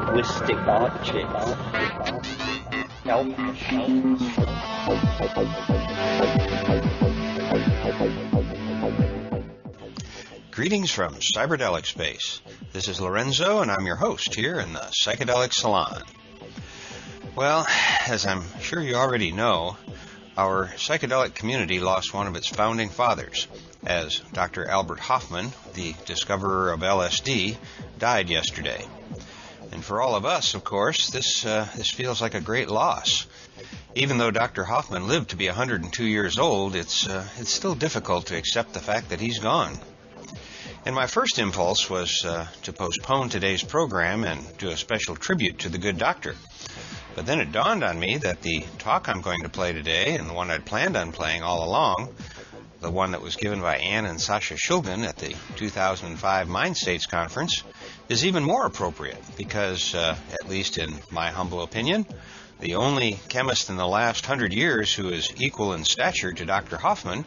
linguistic objects. Help. Greetings from Cyberdelic Space. This is Lorenzo, and I'm your host here in the Psychedelic Salon. Well, as I'm sure you already know, our psychedelic community lost one of its founding fathers, as Dr. Albert Hofmann, the discoverer of LSD, died yesterday. And for all of us, of course, this feels like a great loss. Even though Dr. Hofmann lived to be 102 years old, it's still difficult to accept the fact that he's gone. And my first impulse was to postpone today's program and do a special tribute to the good doctor. But then it dawned on me that the talk I'm going to play today, and the one I'd planned on playing all along, the one that was given by Anne and Sasha Shulgin at the 2005 Mind States Conference, is even more appropriate because, at least in my humble opinion, the only chemist in the last 100 years who is equal in stature to Dr. Hofmann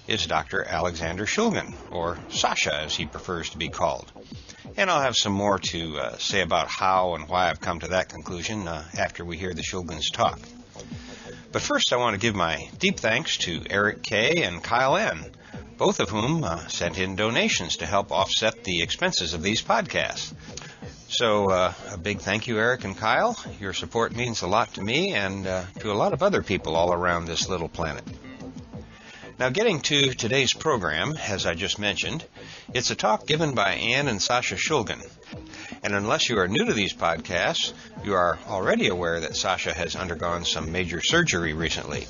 is Dr. Alexander Shulgin, or Sasha as he prefers to be called. And I'll have some more to say about how and why I've come to that conclusion after we hear the Shulgins talk. But first I want to give my deep thanks to Eric K. and Kyle N., both of whom sent in donations to help offset the expenses of these podcasts. So a big thank you, Eric and Kyle. Your support means a lot to me and to a lot of other people all around this little planet. Now, getting to today's program, as I just mentioned, it's a talk given by Anne and Sasha Shulgin. And unless you are new to these podcasts, you are already aware that Sasha has undergone some major surgery recently.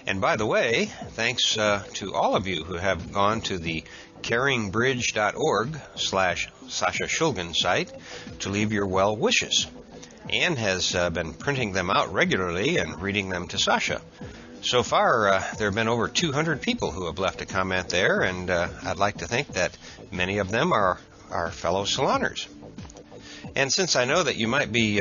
And by the way, thanks to all of you who have gone to the caringbridge.org/Sasha Shulgin site to leave your well wishes. Anne has been printing them out regularly and reading them to Sasha. So far, there have been over 200 people who have left a comment there, and I'd like to think that many of them are our fellow saloners. And since I know that you might be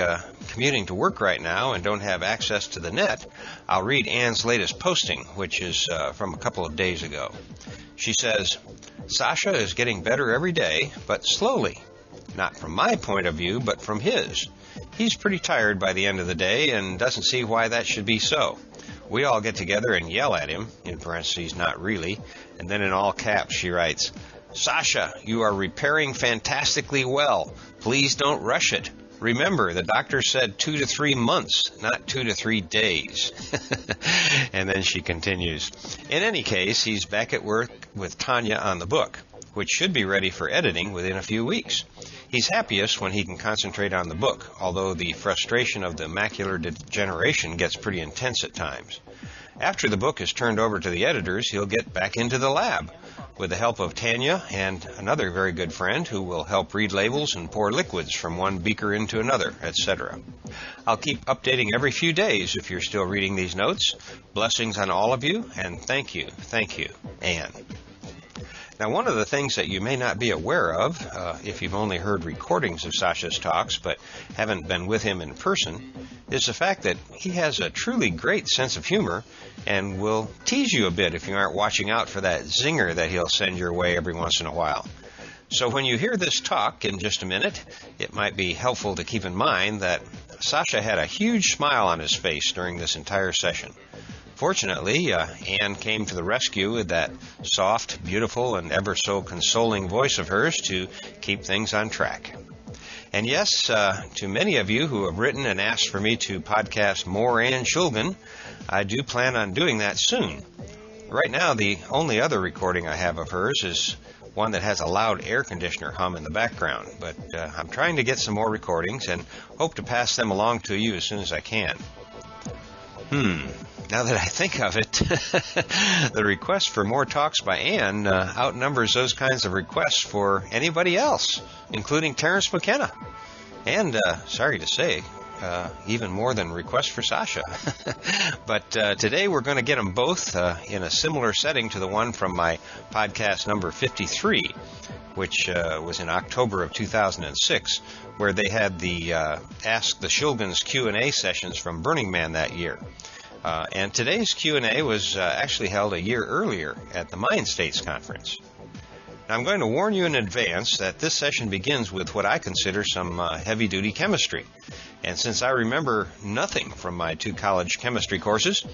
commuting to work right now and don't have access to the net, I'll read Anne's latest posting, which is from a couple of days ago. She says, "Sasha is getting better every day, but slowly. Not from my point of view, but from his. He's pretty tired by the end of the day and doesn't see why that should be so. We all get together and yell at him, in parentheses, not really, and then in all caps she writes, 'Sasha, you are repairing fantastically well. Please don't rush it. Remember, the doctor said 2 to 3 months, not 2 to 3 days.'" And then she continues, "In any case, he's back at work with Tanya on the book, which should be ready for editing within a few weeks. He's happiest when he can concentrate on the book, although the frustration of the macular degeneration gets pretty intense at times. After the book is turned over to the editors, he'll get back into the lab, with the help of Tanya and another very good friend who will help read labels and pour liquids from one beaker into another, etc. I'll keep updating every few days if you're still reading these notes. Blessings on all of you, and thank you, Anne." Now, one of the things that you may not be aware of, if you've only heard recordings of Sasha's talks but haven't been with him in person, is the fact that he has a truly great sense of humor and will tease you a bit if you aren't watching out for that zinger that he'll send your way every once in a while. So when you hear this talk in just a minute, it might be helpful to keep in mind that Sasha had a huge smile on his face during this entire session. Fortunately, Anne came to the rescue with that soft, beautiful, and ever so consoling voice of hers to keep things on track. And yes, to many of you who have written and asked for me to podcast more Anne Shulgin, I do plan on doing that soon. Right now, the only other recording I have of hers is one that has a loud air conditioner hum in the background, but I'm trying to get some more recordings and hope to pass them along to you as soon as I can. Now that I think of it, the request for more talks by Anne outnumbers those kinds of requests for anybody else, including Terence McKenna. And, sorry to say, even more than requests for Sasha. But today we're going to get them both in a similar setting to the one from my podcast number 53, which was in October of 2006, where they had the Ask the Shulgins Q&A sessions from Burning Man that year. And today's Q&A was actually held a year earlier at the Mind States Conference. Now, I'm going to warn you in advance that this session begins with what I consider some heavy-duty chemistry. And since I remember nothing from my 2 college chemistry courses,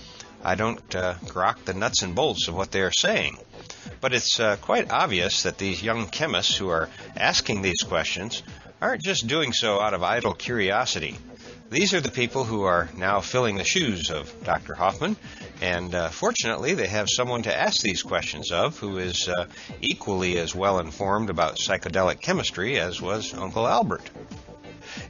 I don't grok the nuts and bolts of what they are saying. But it's quite obvious that these young chemists who are asking these questions aren't just doing so out of idle curiosity. These are the people who are now filling the shoes of Dr. Hoffman, and fortunately they have someone to ask these questions of who is equally as well informed about psychedelic chemistry as was Uncle Albert.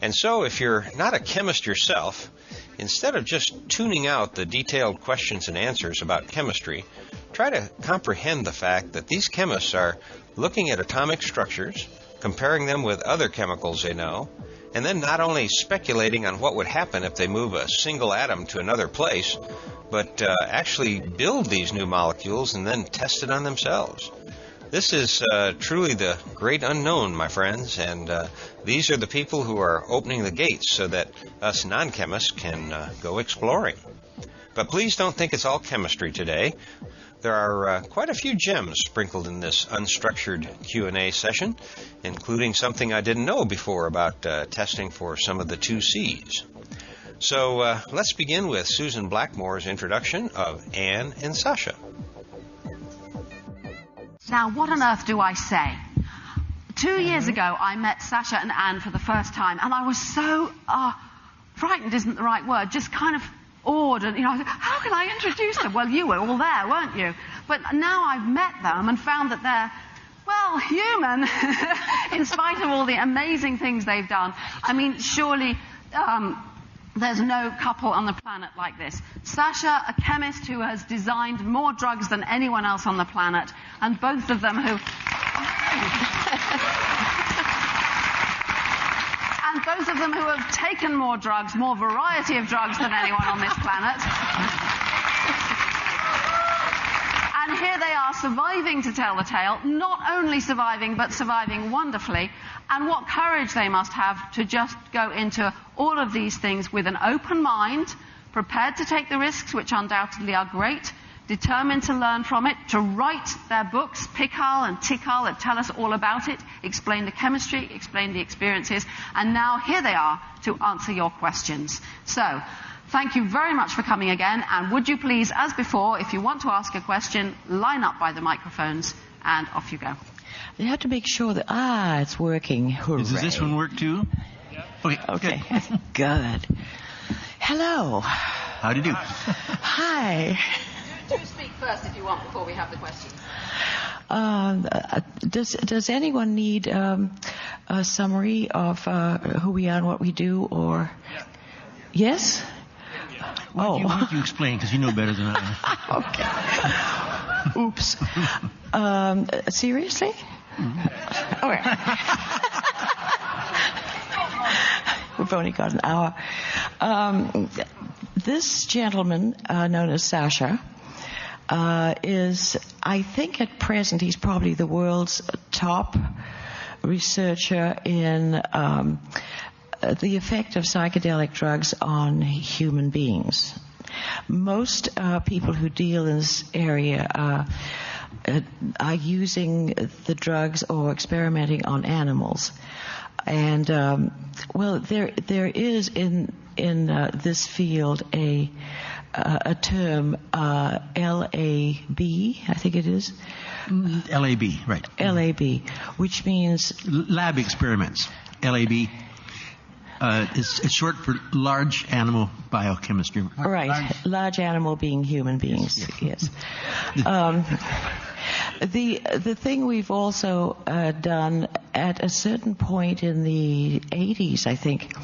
And so if you're not a chemist yourself, instead of just tuning out the detailed questions and answers about chemistry, try to comprehend the fact that these chemists are looking at atomic structures, comparing them with other chemicals they know, and then not only speculating on what would happen if they move a single atom to another place, but actually build these new molecules and then test it on themselves. This is truly the great unknown, my friends, and these are the people who are opening the gates so that us non-chemists can go exploring. But please don't think it's all chemistry today. There are quite a few gems sprinkled in this unstructured Q&A session, including something I didn't know before about testing for some of the 2 C's. So let's begin with Susan Blackmore's introduction of Anne and Sasha. Now, what on earth do I say? 2 years ago, I met Sasha and Anne for the first time, and I was so frightened isn't the right word, just kind of awed, and how can I introduce them? Well, you were all there, weren't you? But now I've met them and found that they're, well, human, in spite of all the amazing things they've done. I mean, surely there's no couple on the planet like this. Sasha, a chemist who has designed more drugs than anyone else on the planet, and both of them who... and both of them who have taken more drugs, more variety of drugs than anyone on this planet. And here they are surviving to tell the tale, not only surviving, but surviving wonderfully. And what courage they must have to just go into all of these things with an open mind, prepared to take the risks, which undoubtedly are great, determined to learn from it, to write their books, Pikal and Tikal, that tell us all about it, explain the chemistry, explain the experiences, and now here they are to answer your questions. So, thank you very much for coming again, and would you please, as before, if you want to ask a question, line up by the microphones, and off you go. You have to make sure that, it's working. Hooray. Does this one work too? Yeah. Okay. Good. Hello. How do you do? Hi. Do speak first if you want before we have the questions. Does anyone need a summary of who we are and what we do, or? Yeah. Yes? Yeah. Why don't you explain, because you know better than I. Okay. Oops. Seriously? Mm-hmm. Okay. We've only got an hour. This gentleman, known as Sasha, is, I think at present, he's probably the world's top researcher in the effect of psychedelic drugs on human beings. Most people who deal in this area are using the drugs or experimenting on animals. And, well, there is in this field a term, LAB, I think it is. LAB, right. LAB, which means... Lab experiments. LAB. It's short for large animal biochemistry. Right, large animal being human beings, yes. The thing we've also done at a certain point in the 80s, I think,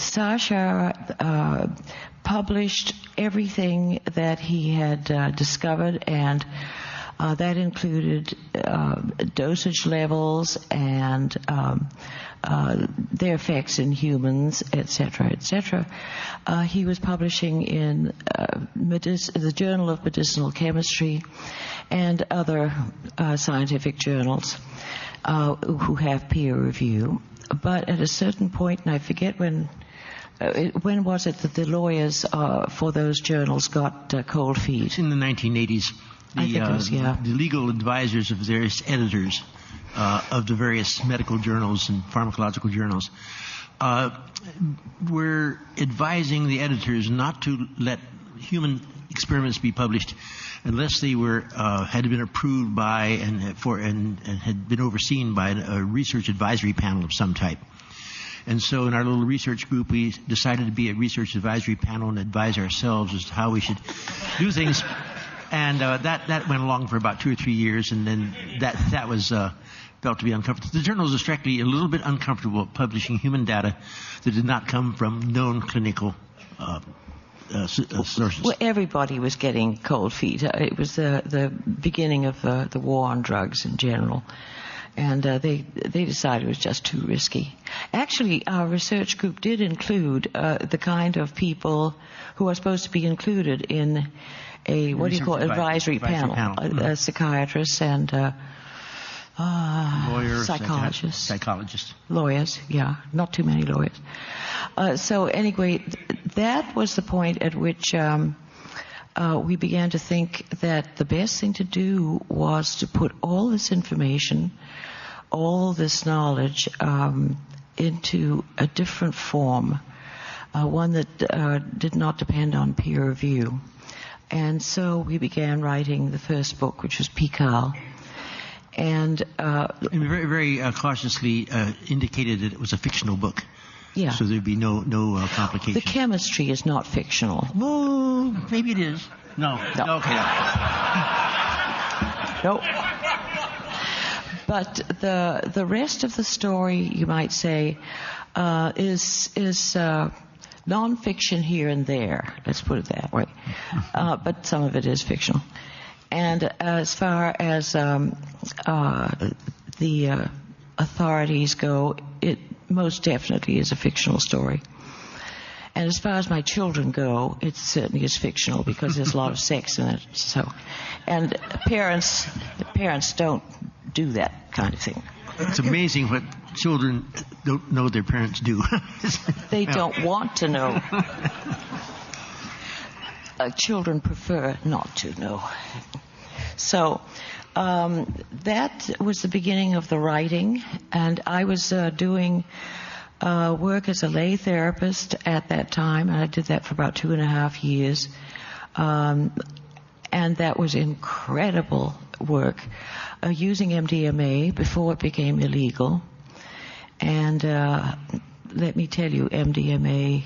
Sasha published everything that he had discovered, and that included dosage levels and their effects in humans, etc., etc. He was publishing in the Journal of Medicinal Chemistry and other scientific journals who have peer review. But at a certain point, and I forget when was it that the lawyers for those journals got cold feet? In the 1980s. I think it was, yeah. The legal advisors of various editors of the various medical journals and pharmacological journals were advising the editors not to let human experiments be published unless they were had been approved by and had been overseen by a research advisory panel of some type. And so in our little research group, we decided to be a research advisory panel and advise ourselves as to how we should do things. And that went along for about 2 or 3 years, and then that was felt to be uncomfortable. The journals are strictly a little bit uncomfortable publishing human data that did not come from known clinical sources. Well, everybody was getting cold feet. It was the beginning of the war on drugs in general. And they decided it was just too risky. Actually, our research group did include the kind of people who are supposed to be included in a, advisory panel. Psychiatrists and lawyers, psychologists. Lawyers, yeah. Not too many lawyers. So anyway, that was the point at which we began to think that the best thing to do was to put all this information, all this knowledge into a different form, one that did not depend on peer review. And so we began writing the first book, which was PCAL. And very, very cautiously indicated that it was a fictional book. Yeah. So there'd be no complications. The chemistry is not fictional. Well, maybe it is. No. Okay. No. But the rest of the story, you might say, is nonfiction here and there. Let's put it that way. But some of it is fictional. And as far as the authorities go, it most definitely is a fictional story. And as far as my children go, it certainly is fictional because there's a lot of sex in it. So, and parents don't do that kind of thing. It's amazing what children don't know their parents do. They don't want to know. Children prefer not to know. So that was the beginning of the writing, and I was doing work as a lay therapist at that time, and I did that for about 2.5 years. And that was incredible work, using MDMA before it became illegal. And let me tell you, MDMA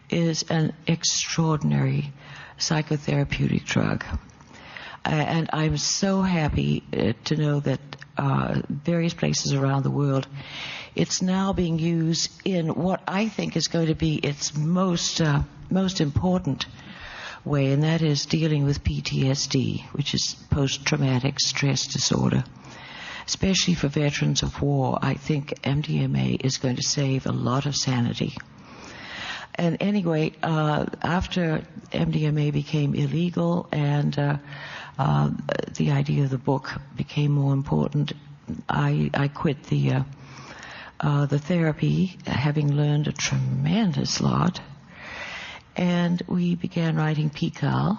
is an extraordinary psychotherapeutic drug. And I'm so happy to know that various places around the world, it's now being used in what I think is going to be its most important way, and that is dealing with PTSD, which is post-traumatic stress disorder. Especially for veterans of war, I think MDMA is going to save a lot of sanity. And anyway, after MDMA became illegal and the idea of the book became more important, I quit the therapy, having learned a tremendous lot, and we began writing PCAL.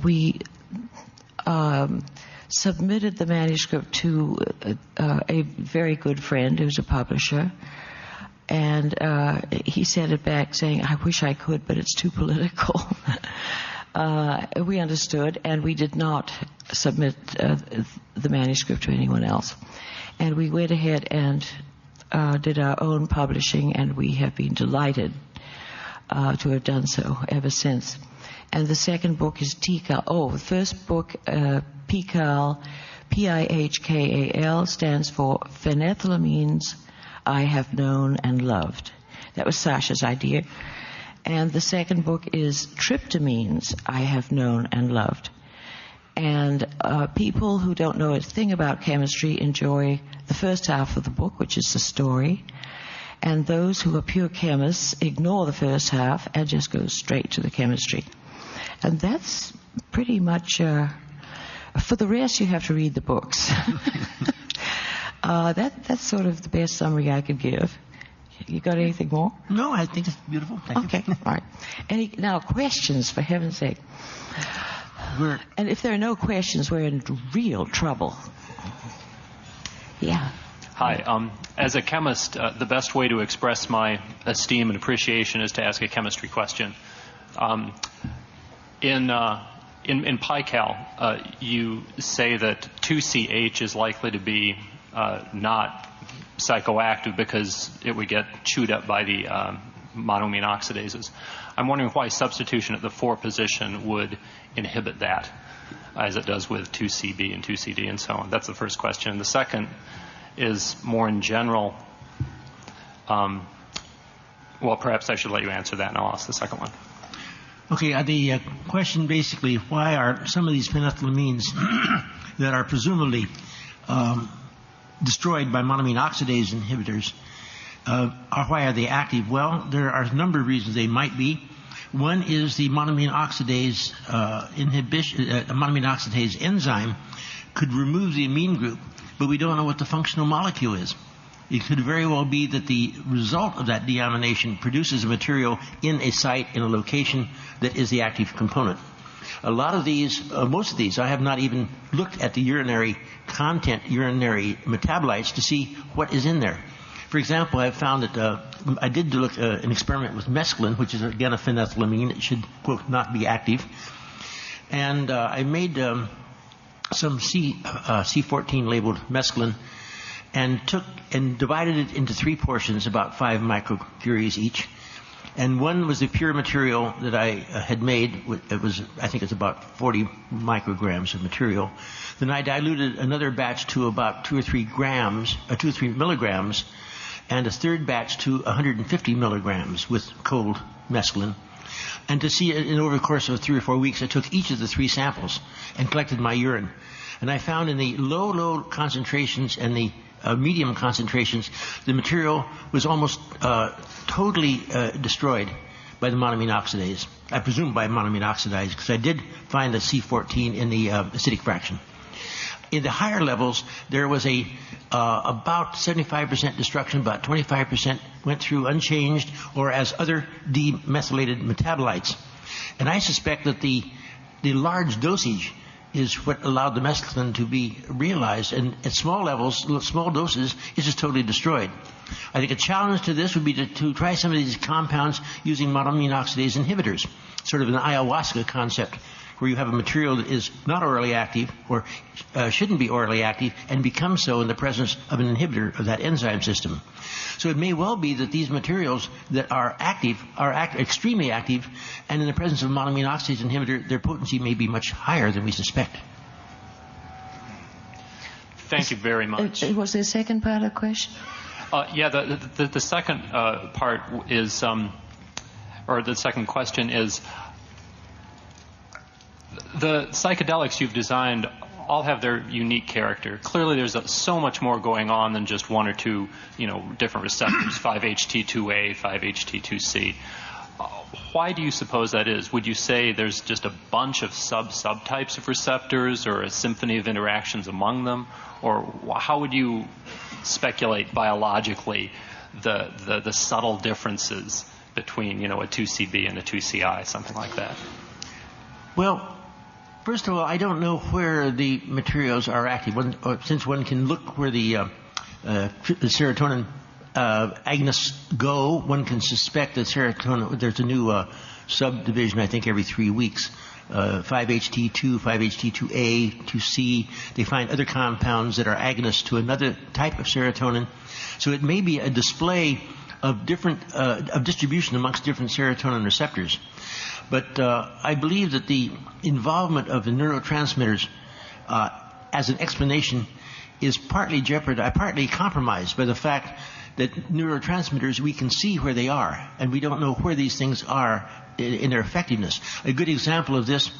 We submitted the manuscript to a very good friend who's a publisher, and he sent it back saying, "I wish I could, but it's too political." We understood, and we did not submit the manuscript to anyone else. And we went ahead and did our own publishing, and we have been delighted to have done so ever since. And the second book is TCAL. The first book, PCAL, PIHKAL, stands for Phenethylamines I Have Known and Loved. That was Sasha's idea. And the second book is Tryptamines I Have Known and Loved. And people who don't know a thing about chemistry enjoy the first half of the book, which is the story. And those who are pure chemists ignore the first half and just go straight to the chemistry. And that's pretty much, for the rest you have to read the books. That's sort of the best summary I could give. You got anything more? No, I think it's beautiful. Thank you. Okay, all right. Now, questions, for heaven's sake. And if there are no questions, we're in real trouble. Yeah. Hi. As a chemist, the best way to express my esteem and appreciation is to ask a chemistry question. In PiCal, you say that 2CH is likely to be not psychoactive because it would get chewed up by the monoamine oxidases. I'm wondering why substitution at the 4 position would inhibit that, as it does with 2CB and 2CD and so on. That's the first question. The second is more in general. Well, perhaps I should let you answer that, and I'll ask the second one. Okay, the question basically, why are some of these phenethylamines that are presumably destroyed by monoamine oxidase inhibitors, why are they active? Well, there are a number of reasons they might be. One is the monoamine oxidase monoamine oxidase enzyme could remove the amine group, but we don't know what the functional molecule is. It could very well be that the result of that deamination produces a material in a site, in a location that is the active component. A lot of these, most of these, I have not even looked at the urinary content, urinary metabolites to see what is in there. For example, I found that I did do an experiment with mescaline, which is again a phenethylamine. It should, quote, not be active. And I made some C14 labeled mescaline and divided it into 3 portions, about 5 microcuries each. And one was the pure material that I had made. It was, I think it's about 40 micrograms of material. Then I diluted another batch to about 2 or 3 milligrams, and a third batch to 150 milligrams with cold mescaline. And to see it over the course of 3 or 4 weeks, I took each of the 3 samples and collected my urine. And I found in the low concentrations and the medium concentrations, the material was almost totally destroyed by the monoamine oxidase. I presume by monoamine oxidase, because I did find the C14 in the acidic fraction. In the higher levels, there was about 75% destruction, about 25% went through unchanged or as other demethylated metabolites. And I suspect that the large dosage is what allowed the mescaline to be realized. And at small levels, small doses, it's just totally destroyed. I think a challenge to this would be to try some of these compounds using monoamine oxidase inhibitors, sort of an ayahuasca concept, where you have a material that is not orally active or shouldn't be orally active and becomes so in the presence of an inhibitor of that enzyme system. So it may well be that these materials that are active are extremely active, and in the presence of a monoamine oxidase inhibitor, their potency may be much higher than we suspect. Thank you very much. Was there a second part of the question? Yeah, the second part is, or the second question is, the psychedelics you've designed all have their unique character. Clearly there's so much more going on than just 1 or 2, different receptors, 5-HT2A, 5-HT2C. Why do you suppose that is? Would you say there's just a bunch of subtypes of receptors or a symphony of interactions among them? Or how would you speculate biologically the subtle differences between, a 2CB and a 2CI, something like that? Well, first of all, I don't know where the materials are active. Since one can look where the serotonin agonists go, one can suspect that serotonin, there's a new subdivision, I think, every 3 weeks. 5-HT2, 5-HT2A, 2C. They find other compounds that are agonists to another type of serotonin. So it may be a display of different of distribution amongst different serotonin receptors. But I believe that the involvement of the neurotransmitters as an explanation is partly compromised by the fact that neurotransmitters, we can see where they are, and we don't know where these things are in their effectiveness. A good example of this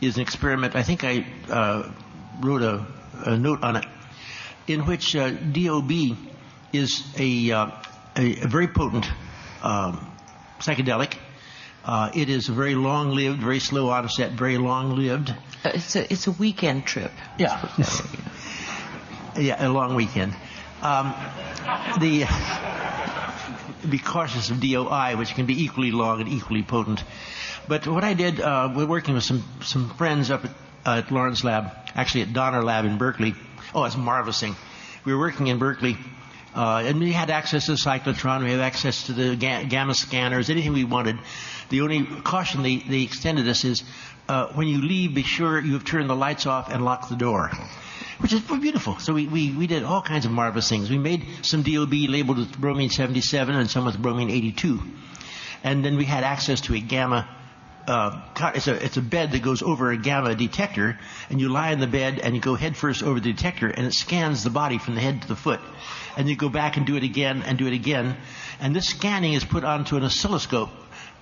is an experiment, I think I wrote a note on it, in which DOB is a very potent psychedelic. It is very long-lived, very slow onset, very long-lived. It's a weekend trip. Yeah. Yeah, a long weekend. Be cautious of DOI, which can be equally long and equally potent. But what I did, we're working with some friends up at Lawrence Lab, actually at Donner Lab in Berkeley. Oh, it's a marvelous thing. We were working in Berkeley, and we had access to the cyclotron, we had access to the gamma scanners, anything we wanted. The only caution they extended us is when you leave, be sure you have turned the lights off and locked the door, which is beautiful. So we did all kinds of marvelous things. We made some DOB labeled with bromine 77 and some with bromine 82. And then we had access to a gamma, it's a bed that goes over a gamma detector, and you lie in the bed and you go head first over the detector, and it scans the body from the head to the foot. And you go back and do it again and do it again. And this scanning is put onto an oscilloscope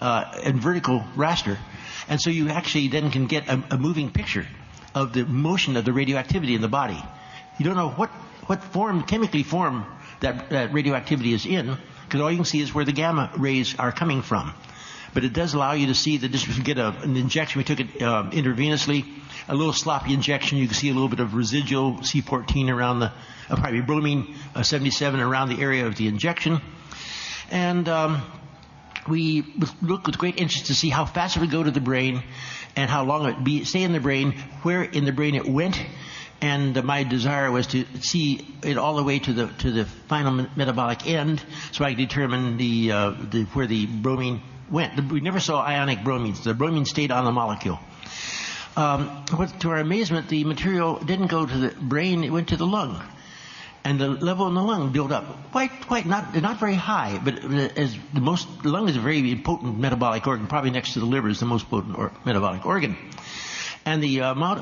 and vertical raster. And so you actually then can get a moving picture of the motion of the radioactivity in the body. You don't know what form, chemically form that radioactivity is in, because all you can see is where the gamma rays are coming from. But it does allow you to see that this, if you get an injection, we took it intravenously, a little sloppy injection, you can see a little bit of residual C14 around the, probably bromine 77 around the area of the injection. And we looked with great interest to see how fast it would go to the brain and how long it would stay in the brain, where in the brain it went. And my desire was to see it all the way to the final metabolic end, so I could determine where the bromine went. We never saw ionic bromines. The bromine stayed on the molecule. But to our amazement, the material didn't go to the brain; it went to the lung, and the level in the lung built up quite not very high, but the lung is a very potent metabolic organ, probably next to the liver is the most potent metabolic organ, and the amount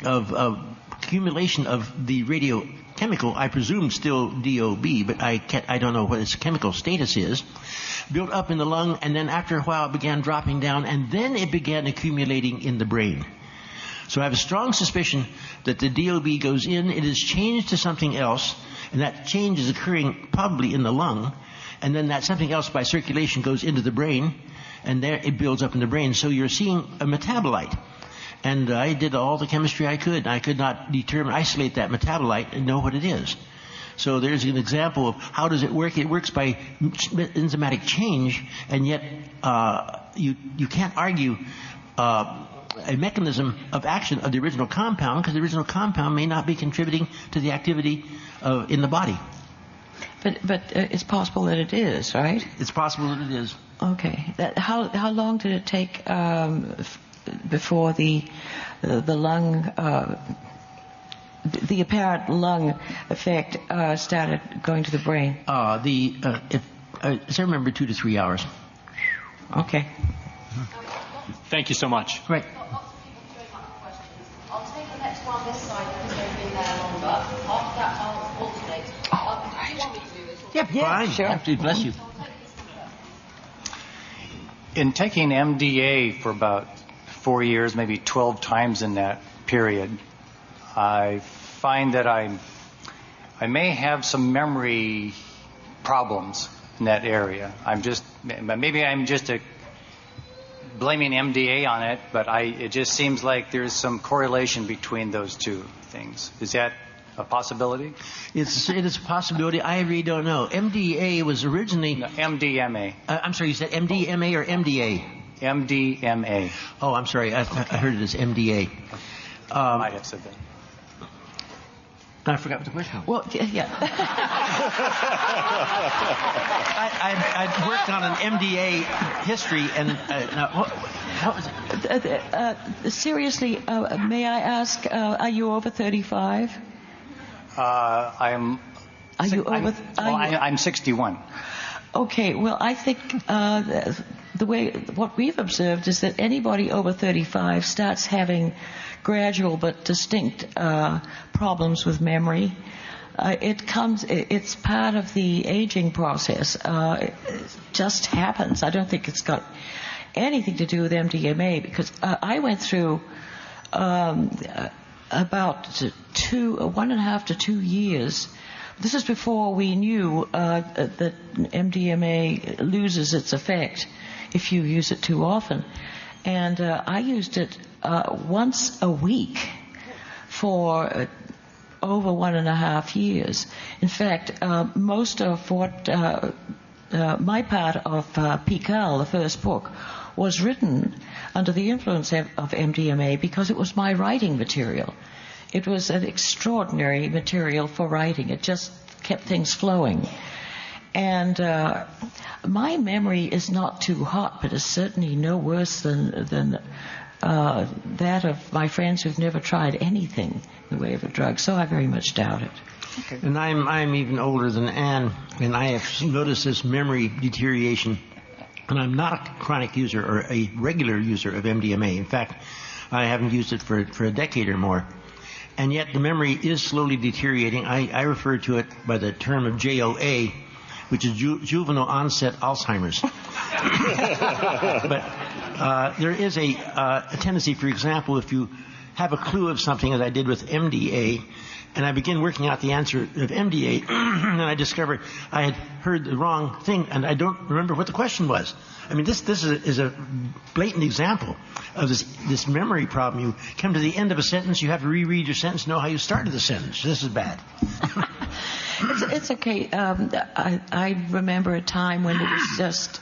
of accumulation of the radiochemical, I presume still DOB, but I don't know what its chemical status is, built up in the lung, and then after a while it began dropping down, and then it began accumulating in the brain. So I have a strong suspicion that the DOB goes in, it is changed to something else, and that change is occurring probably in the lung, and then that something else by circulation goes into the brain, and there it builds up in the brain. So you're seeing a metabolite. And I did all the chemistry I could. I could not isolate that metabolite and know what it is. So there's an example of how does it work. It works by enzymatic change, and yet you can't argue a mechanism of action of the original compound, because the original compound may not be contributing to the activity in the body. But it's possible that it is, right? It's possible that it is. Okay. How long did it take before the lung, the apparent lung effect started going to the brain? As I remember, 2 to 3 hours. Okay. Thank you so much. Right. I'll take the next one this side because they've been there longer. After that, I'll alternate. Do you want me to do this? Yeah, fine. Sure. Absolutely. Bless you. In taking MDA for about 4 years, maybe 12 times in that period, I find that I may have some memory problems in that area. Maybe I'm just blaming MDA on it, but it just seems like there's some correlation between those two things. Is that a possibility? It is a possibility. I really don't know. MDA was originally... No, MDMA. I'm sorry, you said MDMA or MDA? MDMA. Oh, I'm sorry. I heard it as MDA. Might have said that. I forgot what the question was. Well, yeah. I worked on an MDA history, and what was it? Seriously, may I ask, are you over 35? I'm 61. Okay, well, I think what we've observed is that anybody over 35 starts having gradual but distinct problems with memory. It's part of the aging process. It just happens. I don't think it's got anything to do with MDMA, because I went through about 1.5 to 2 years. This is before we knew that MDMA loses its effect if you use it too often. And I used it once a week for over 1.5 years. In fact, most of what my part of PICAL, the first book, was written under the influence of MDMA because it was my writing material. It was an extraordinary material for writing. It just kept things flowing. And my memory is not too hot, but it's certainly no worse than that of my friends who've never tried anything in the way of a drug. So I very much doubt it. Okay. And I'm even older than Anne, and I have noticed this memory deterioration. And I'm not a chronic user or a regular user of MDMA. In fact, I haven't used it for a decade or more. And yet the memory is slowly deteriorating. I refer to it by the term of JOA, which is juvenile onset Alzheimer's. But there is a tendency, for example, if you have a clue of something, as I did with MDA, and I begin working out the answer of MDA, and I discover I had heard the wrong thing, and I don't remember what the question was. I mean, this is a blatant example of this memory problem. You come to the end of a sentence, you have to reread your sentence, know how you started the sentence. This is bad. It's okay. I remember a time when it was just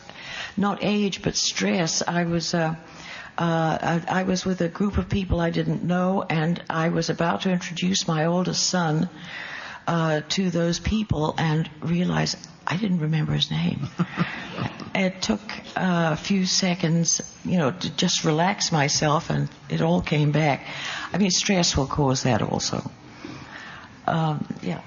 not age but stress. I was with a group of people I didn't know, and I was about to introduce my oldest son to those people and realized I didn't remember his name. It took a few seconds, to just relax myself, and it all came back. I mean, stress will cause that also. Yeah.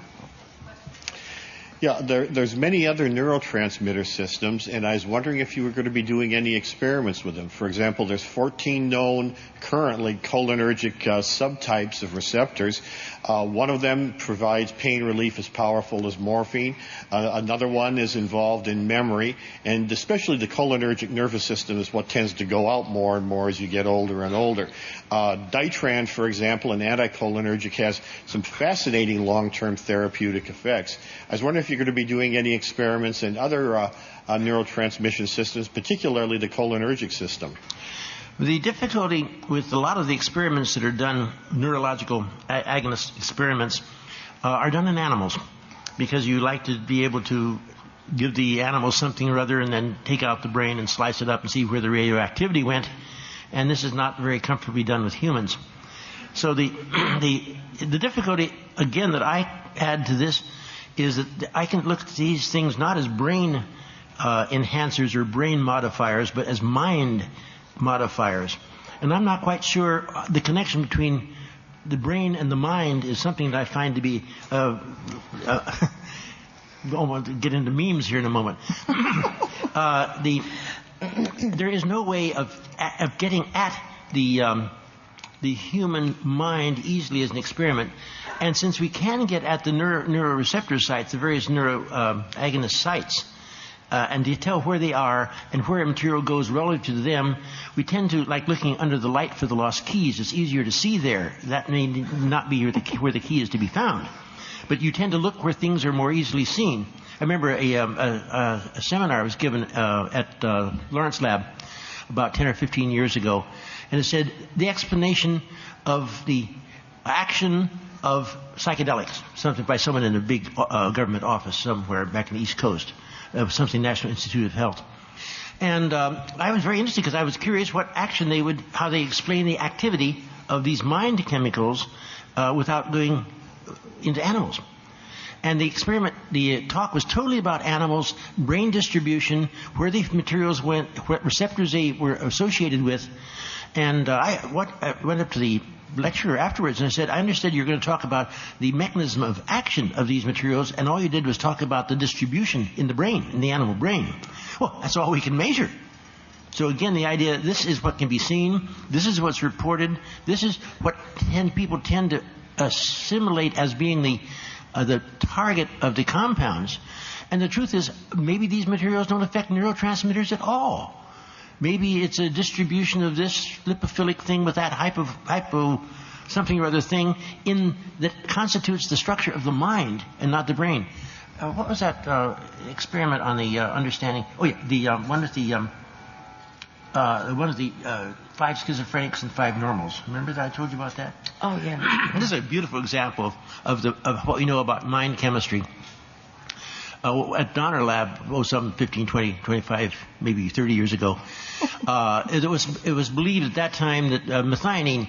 Yeah, there's many other neurotransmitter systems, and I was wondering if you were going to be doing any experiments with them. For example, there's 14 known currently cholinergic subtypes of receptors. One of them provides pain relief as powerful as morphine. Another one is involved in memory, and especially the cholinergic nervous system is what tends to go out more and more as you get older and older. Ditran, for example, an anticholinergic, has some fascinating long-term therapeutic effects. I was wondering if you're going to be doing any experiments in other neurotransmission systems, particularly the cholinergic system. The difficulty with a lot of the experiments that are done, neurological agonist experiments, are done in animals, because you like to be able to give the animal something or other and then take out the brain and slice it up and see where the radioactivity went. And this is not very comfortably done with humans. So the difficulty, again, that I add to this is that I can look at these things not as brain enhancers or brain modifiers, but as mind modifiers. And I'm not quite sure the connection between the brain and the mind is something that I find to be I want to get into memes here in a moment. There is no way of getting at the human mind easily as an experiment. And since we can get at the neuroreceptor sites, the various neuroagonist sites, and to tell where they are and where a material goes relative to them, we tend to like looking under the light for the lost keys. It's easier to see there. That may not be where the key is to be found. But you tend to look where things are more easily seen. I remember a seminar was given at Lawrence Lab about 10 or 15 years ago, and it said the explanation of the action of psychedelics, something by someone in a big government office somewhere back in the East Coast, something National Institute of Health. And I was very interested because I was curious how they explain the activity of these mind chemicals without going into animals. And the talk was totally about animals, brain distribution, where the materials went, what receptors they were associated with. And I went up to the lecturer afterwards and I said, I understood you're going to talk about the mechanism of action of these materials, and all you did was talk about the distribution in the brain, in the animal brain. Well, that's all we can measure. So again, the idea, this is what can be seen, this is what's reported, this is what people tend to assimilate as being the target of the compounds. And the truth is, maybe these materials don't affect neurotransmitters at all. Maybe it's a distribution of this lipophilic thing with that hypo something or other thing that constitutes the structure of the mind and not the brain. What was that experiment on the understanding? Oh yeah, one of the 5 schizophrenics and 5 normals. Remember that I told you about that? Oh yeah. This is a beautiful example of what we know about mind chemistry. at Donner Lab, some 15, 20, 25, maybe 30 years ago, it was believed at that time that methionine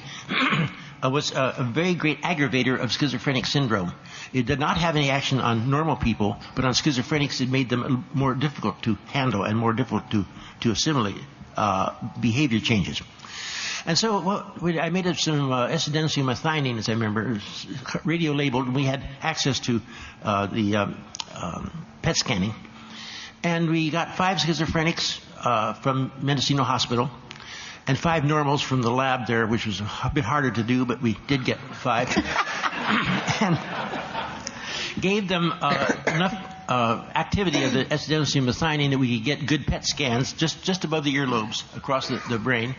was a very great aggravator of schizophrenic syndrome. It did not have any action on normal people, but on schizophrenics it made them more difficult to handle and more difficult to assimilate behavior changes. And so I made up some S-adenosine methionine, as I remember. It was radio labeled, and we had access to the PET scanning. And we got 5 schizophrenics from Mendocino Hospital and 5 normals from the lab there, which was a bit harder to do, but we did get 5. And gave them enough activity of the S-adenosine methionine that we could get good PET scans just above the earlobes across the brain.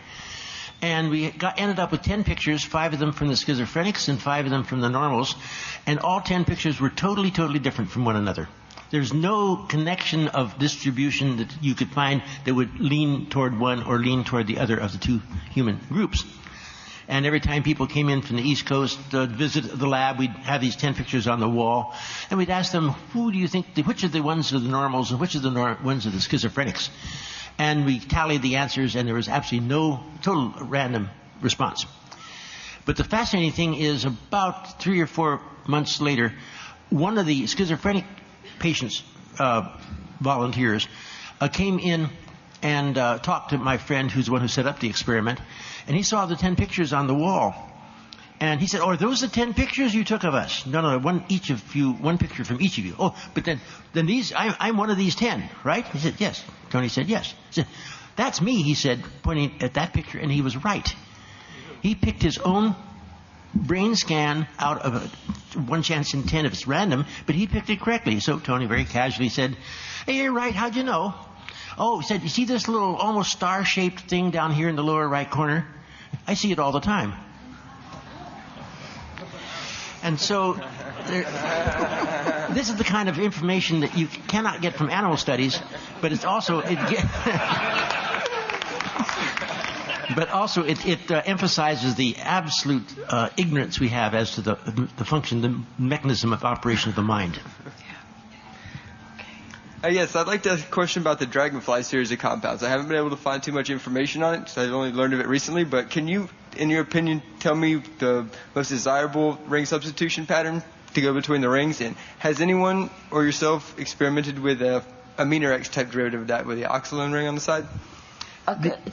And we ended up with 10 pictures, 5 of them from the schizophrenics and 5 of them from the normals. And all 10 pictures were totally, totally different from one another. There's no connection of distribution that you could find that would lean toward one or lean toward the other of the 2 human groups. And every time people came in from the East Coast to visit the lab, we'd have these 10 pictures on the wall. And we'd ask them, who do you think, which of the ones are the normals and which of the ones are the schizophrenics? And we tallied the answers, and there was absolutely no total random response. But the fascinating thing is about 3 or 4 months later, one of the schizophrenic patients, volunteers, came in and talked to my friend, who's the one who set up the experiment, and he saw the 10 pictures on the wall. And he said, "Oh, are those the 10 pictures you took of us?" No, one picture from each of you. "Oh, but then these, I'm one of these 10, right?" He said, "Yes." Tony said, "Yes." He said, "That's me," he said, pointing at that picture, and he was right. He picked his own brain scan out of 1 chance in 10 if it's random, but he picked it correctly. So Tony very casually said, "Hey, you're right, how'd you know?" "Oh," he said, "you see this little almost star-shaped thing down here in the lower right corner? I see it all the time." And so this is the kind of information that you cannot get from animal studies, but it's also it emphasizes the absolute ignorance we have as to the function, the mechanism of operation of the mind. Yes, I'd like to ask a question about the Dragonfly series of compounds. I haven't been able to find too much information on it, because I've only learned of it recently, but can you, in your opinion, tell me the most desirable ring substitution pattern to go between the rings? And has anyone or yourself experimented with a amino X type derivative of that with the oxalone ring on the side?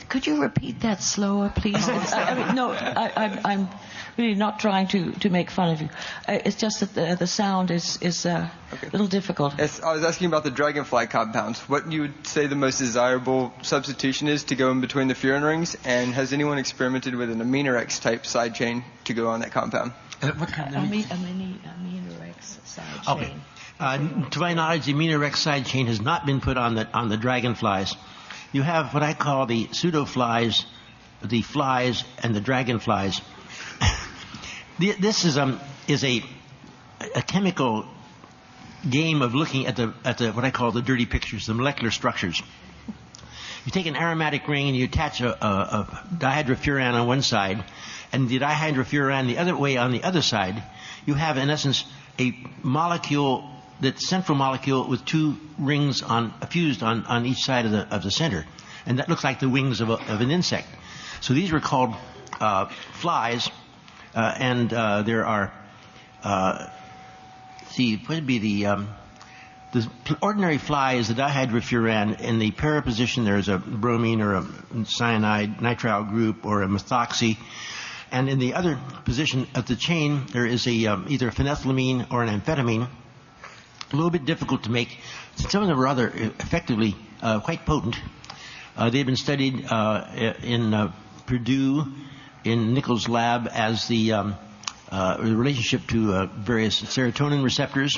Could you repeat that slower, please? I'm really not trying to make fun of you. It's just that the sound is a little difficult. Yes, I was asking about the Dragonfly compounds. What you would say the most desirable substitution is to go in between the furan rings, and has anyone experimented with an amino X type side chain to go on that compound? What kind of amino X side chain? To my knowledge, the amino X side chain has not been put on the dragonflies. You have what I call the pseudo-flies, the flies, and the dragonflies. This is a chemical game of looking at the what I call the dirty pictures, the molecular structures. You take an aromatic ring and you attach a dihydrofuran on one side, and the dihydrofuran the other way on the other side. You have, in essence, a molecule, that central molecule with 2 rings fused on each side of the center, and that looks like the wings of an insect. So these were called flies, and there are what would be the ordinary fly is the dihydrofuran. In the para position, there's a bromine or a cyanide nitrile group or a methoxy. And in the other position of the chain, there is either a phenethylamine or an amphetamine. A little bit difficult to make. Some of them are rather effectively quite potent. They've been studied in Purdue, in Nichols' lab, as the relationship to various serotonin receptors.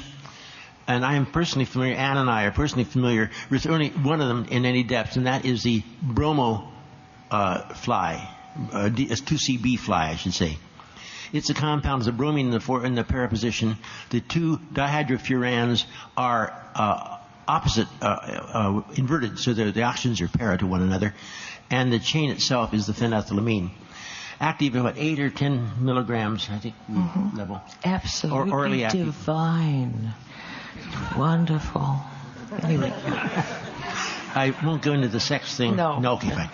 And I am personally familiar, Ann and I are personally familiar with only one of them in any depth, and that is the bromo fly, 2CB fly, I should say. It's a compound, the bromine in the para position. The 2 dihydrofurans are opposite, inverted, so the oxygens are para to one another, and the chain itself is the phenethylamine. Active at about 8 or 10 milligrams, I think, level. Absolutely orally active. Divine. Wonderful. Anyway. I won't go into the sex thing. No. Okay, fine.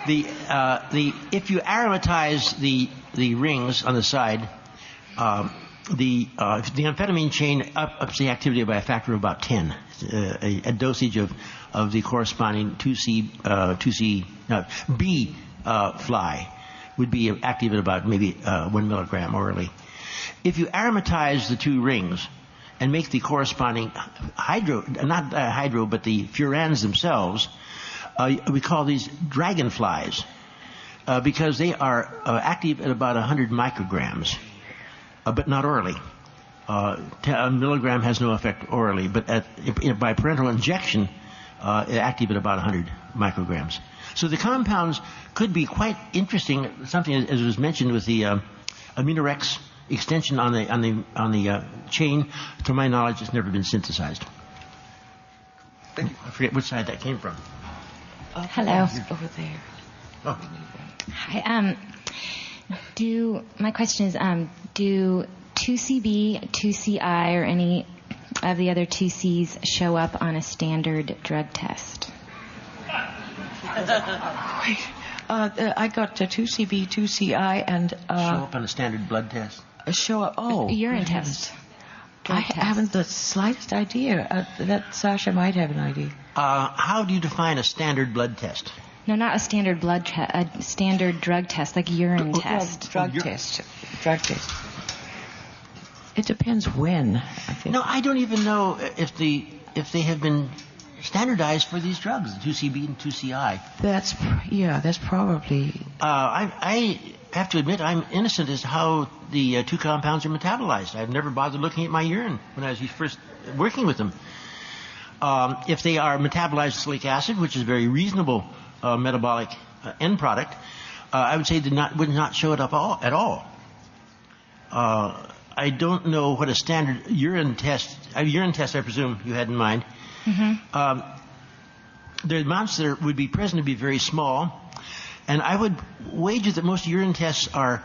If you aromatize the rings on the side, the amphetamine chain ups the activity by a factor of about 10. A dosage of the corresponding 2C B fly would be active at about maybe 1 milligram orally. If you aromatize the two rings and make the corresponding but the furans themselves, we call these dragonflies because they are active at about 100 micrograms, but not orally. A milligram has no effect orally, but by parenteral injection, active at about 100 micrograms. So the compounds could be quite interesting. Something as was mentioned with the Aminorex extension on the chain. To my knowledge, it's never been synthesized. Thank you. I forget which side that came from. Hello. Over there. Oh. Hi. My question is, do 2CB, 2CI, or any of the other 2Cs show up on a standard drug test? I got 2CB, 2CI, and show up on a standard blood test. Show up. Oh, urine test. I haven't the slightest idea. That Sasha might have an idea. How do you define a standard blood test? No, not a standard blood test. A standard drug test, like urine test. Drug test. It depends when, I think. No, I don't even know if they have been standardized for these drugs, the 2CB and 2CI. That's probably. I have to admit I'm innocent as to how the two compounds are metabolized. I've never bothered looking at my urine when I was first working with them. If they are metabolized salicylic acid, which is a very reasonable metabolic end product, I would say would not show it up at all. I don't know what a standard urine test I presume you had in mind. Mm-hmm. The amounts that would be present would be very small, and I would wager that most urine tests are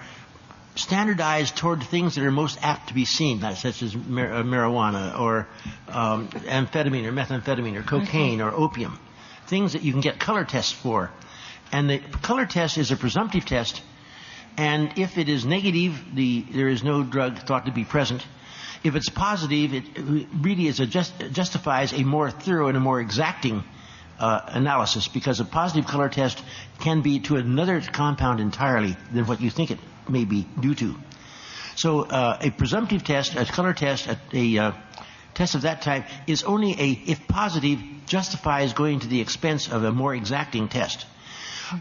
standardized toward things that are most apt to be seen, such as marijuana or amphetamine or methamphetamine or cocaine or opium, things that you can get color tests for. And the color test is a presumptive test, and if it is negative, there is no drug thought to be present. If it's positive, it really justifies a more thorough and a more exacting analysis, because a positive color test can be to another compound entirely than what you think it may be due to. So a presumptive test, a color test, a test of that type is only if positive, justifies going to the expense of a more exacting test.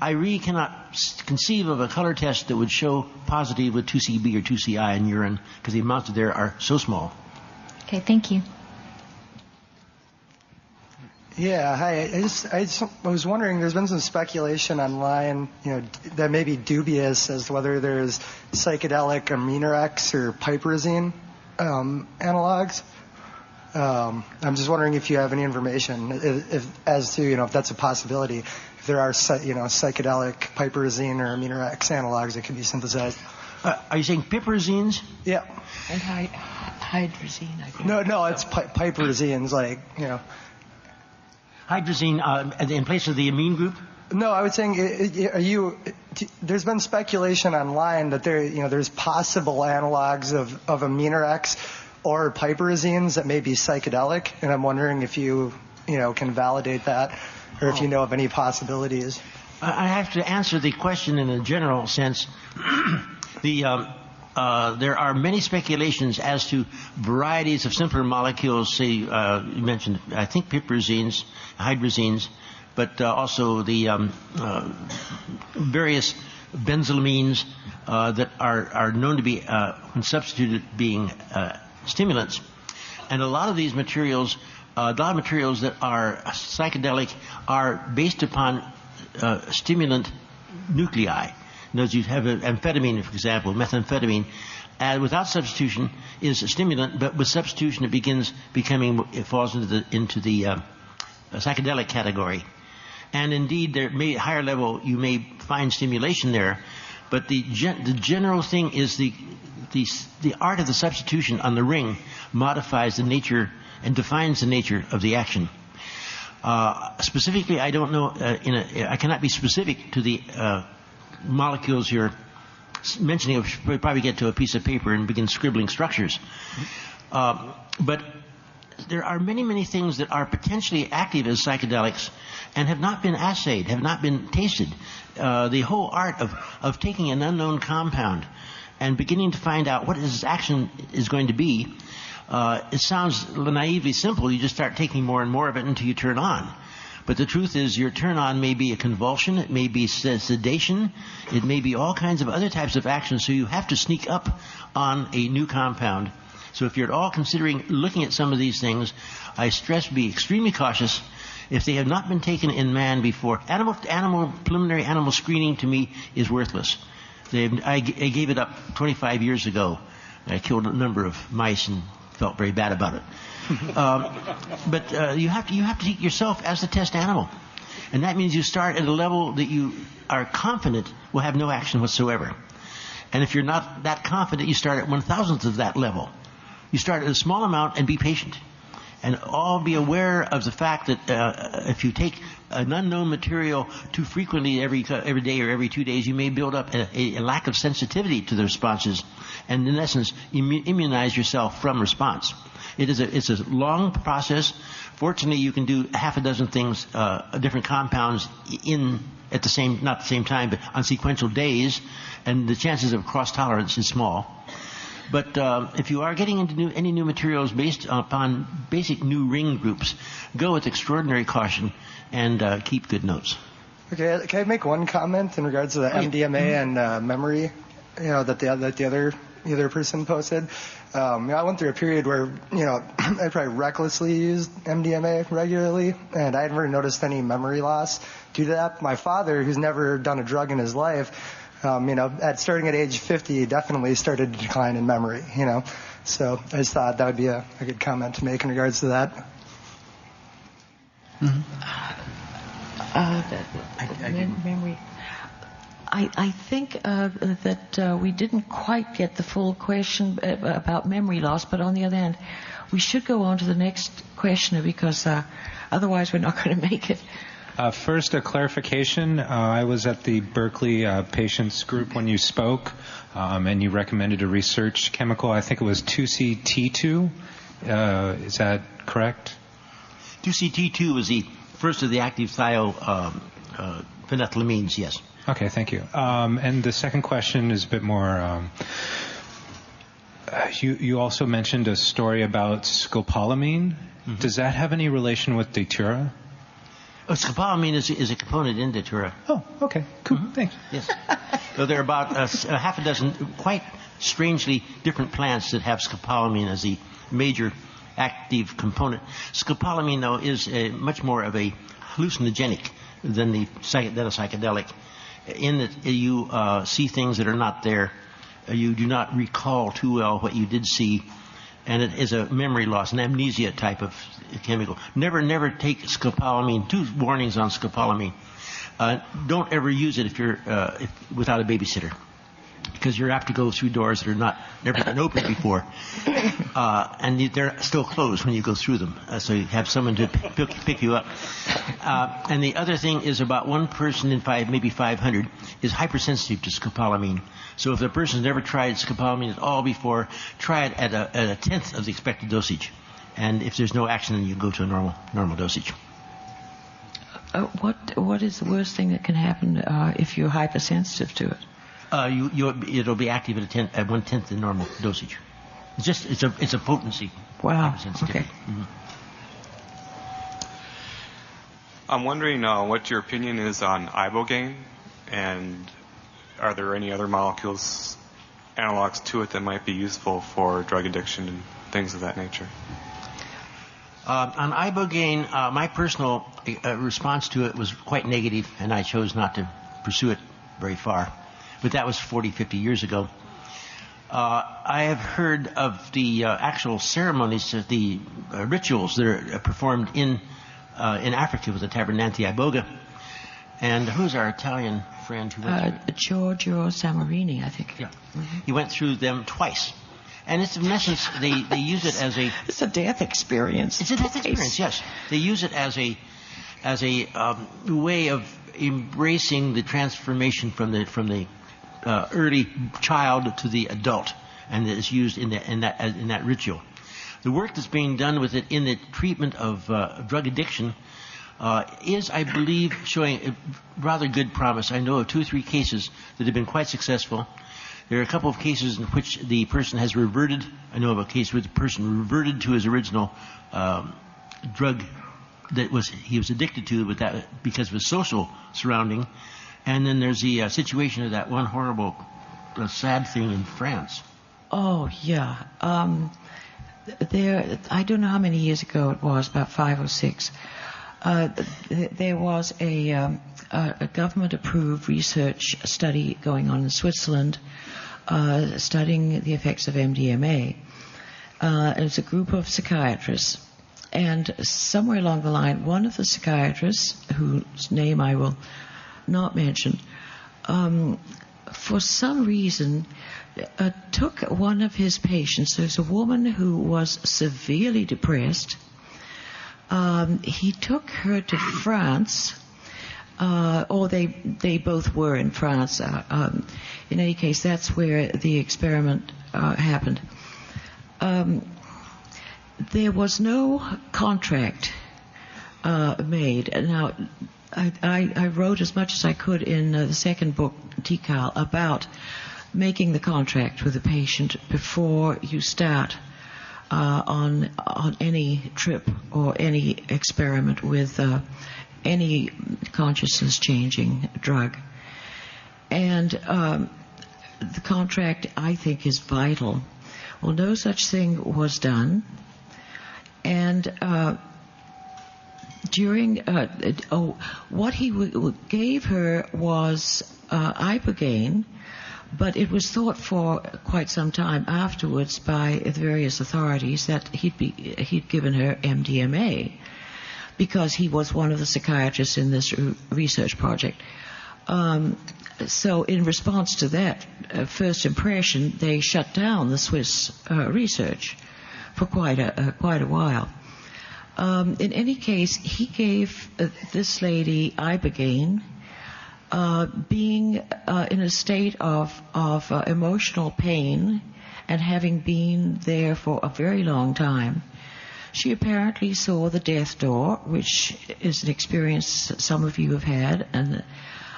I really cannot conceive of a color test that would show positive with 2CB or 2CI in urine, because the amounts there are so small. Okay, thank you. Yeah, hi. I was wondering, there's been some speculation online, that may be dubious as to whether there's psychedelic Aminorex or piperazine analogs. I'm just wondering if you have any information as to, if that's a possibility. If there are, psychedelic piperazine or Aminorex analogs that can be synthesized. Are you saying piperazines? Yeah. And hydrazine, I think. No, it's piperazines, Hydrazine in place of the amine group? No, I was saying, there's been speculation online that there's possible analogs of Aminorex or piperazines that may be psychedelic, and I'm wondering if you can validate that, or if you know of any possibilities. I have to answer the question in a general sense. There are many speculations as to varieties of simpler molecules. Say, you mentioned, I think, piperazines, hydrazines, but also the various benzylamines that are known to be, when substituted, being stimulants. And a lot of these materials, that are psychedelic, are based upon stimulant nuclei. In other words, you have amphetamine, for example, methamphetamine, and without substitution is a stimulant, but with substitution it falls into the psychedelic category. And indeed, higher level, you may find stimulation there, but the general thing is the the art of the substitution on the ring modifies the nature and defines the nature of the action. Specifically, I don't know. I cannot be specific to the molecules you're mentioning. We'll probably get to a piece of paper and begin scribbling structures. But there are many, many things that are potentially active as psychedelics and have not been assayed, have not been tasted. The whole art of taking an unknown compound and beginning to find out what its action is going to be, it sounds naively simple. You just start taking more and more of it until you turn on. But the truth is your turn on may be a convulsion, it may be sedation, it may be all kinds of other types of actions, so you have to sneak up on a new compound. So if you're at all considering looking at some of these things, I stress be extremely cautious. If they have not been taken in man before, preliminary animal screening to me is worthless. I gave it up 25 years ago. I killed a number of mice and felt very bad about it. But you have to take yourself as the test animal. And that means you start at a level that you are confident will have no action whatsoever. And if you're not that confident, you start at 1,000th of that level. You start at a small amount and be patient. And all be aware of the fact that if you take an unknown material too frequently every day or every 2 days, you may build up a lack of sensitivity to the responses, and in essence, immunize yourself from response. It's a long process. Fortunately, you can do half a dozen things, different compounds not the same time, but on sequential days, and the chances of cross tolerance is small. But if you are getting into any new materials based upon basic new ring groups, go with extraordinary caution and keep good notes. Okay, can I make one comment in regards to the MDMA and memory, that the other person posted? I went through a period where, I probably recklessly used MDMA regularly, and I never noticed any memory loss due to that. My father, who's never done a drug in his life, starting at age 50, definitely started to decline in memory, So I just thought that would be a good comment to make in regards to that. Mm-hmm. Memory. I think that we didn't quite get the full question about memory loss, but on the other hand, we should go on to the next questioner because otherwise we're not going to make it. First, a clarification. I was at the Berkeley patients group when you spoke, and you recommended a research chemical. I think it was 2CT2. Is that correct? 2CT2 was the first of the active phenethylamines, yes. Okay, thank you. And the second question is a bit more... You also mentioned a story about scopolamine. Mm-hmm. Does that have any relation with datura? Scopolamine is a component in datura. Oh, okay. Cool. Mm-hmm. Thanks. Yes. So there are about half a dozen quite strangely different plants that have scopolamine as the major active component. Scopolamine, though, is much more of a hallucinogenic than the psychedelic, in that you see things that are not there. You do not recall too well what you did see, and it is a memory loss, an amnesia type of chemical. Never take scopolamine. 2 warnings on scopolamine. Don't ever use it if you're without a babysitter, because you're apt to go through doors that are never been opened before, and they're still closed when you go through them. So you have someone to pick you up. And the other thing is about 1 person in maybe 500 is hypersensitive to scopolamine. So if the person's never tried scopolamine at all before, try it at a tenth of the expected dosage. And if there's no action, then you go to a normal dosage. What is the worst thing that can happen if you're hypersensitive to it? It'll be active at 1/10 the normal dosage. It's a potency. Wow. Okay. Mm-hmm. I'm wondering what your opinion is on ibogaine, and are there any other molecules, analogs to it, that might be useful for drug addiction and things of that nature? On ibogaine, my personal response to it was quite negative, and I chose not to pursue it very far. But that was 40, 50 years ago. I have heard of the actual ceremonies, the rituals that are performed in Africa with the Tabernanthi Iboga. And who's our Italian friend who went through? Giorgio Samarini, I think. Yeah. He went through them twice. And it's, in essence, they use it as a... It's a death experience. It's a death experience, yes. They use it as a way of embracing the transformation from the early child to the adult, and it is used in that ritual. The work that's being done with it in the treatment of drug addiction is, I believe, showing a rather good promise. I know of 2 or 3 cases that have been quite successful. There are a couple of cases in which the person has reverted. I know of a case where the person reverted to his original drug that he was addicted to, but that because of his social surrounding. And then there's the situation of that one horrible, sad thing in France. Oh yeah, I don't know how many years ago it was, about 5 or 6. There was a government-approved research study going on in Switzerland, studying the effects of MDMA. It's a group of psychiatrists, and somewhere along the line, one of the psychiatrists, whose name I will not mention, for some reason took one of his patients. There's a woman who was severely depressed. He took her to France, or they both were in France. In any case, that's where the experiment happened. There was no contract made. Now, I wrote as much as I could in the second book, Tikal, about making the contract with the patient before you start on any trip or any experiment with any consciousness-changing drug. And the contract, I think, is vital. Well, no such thing was done. And what he gave her was ibogaine, but it was thought for quite some time afterwards by the various authorities that he'd given her MDMA, because he was one of the psychiatrists in this research project. So in response to that first impression, they shut down the Swiss research for quite a while. In any case, he gave this lady ibogaine, being in a state of emotional pain and having been there for a very long time. She apparently saw the death door, which is an experience some of you have had and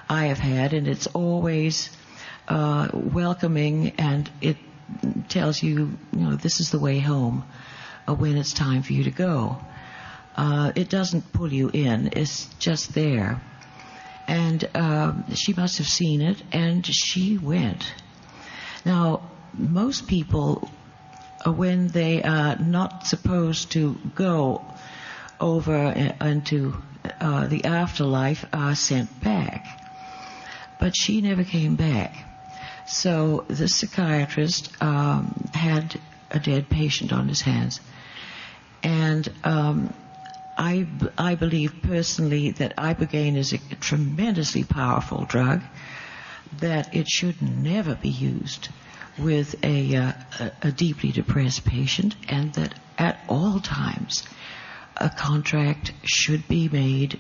I have had, and it's always welcoming, and it tells you, this is the way home when it's time for you to go. It doesn't pull you in, it's just there. And she must have seen it, and she went. Now, most people, when they are not supposed to go over into the afterlife, are sent back. But she never came back. So the psychiatrist had a dead patient on his hands. And I believe personally that ibogaine is a tremendously powerful drug, that it should never be used with a deeply depressed patient, and that at all times a contract should be made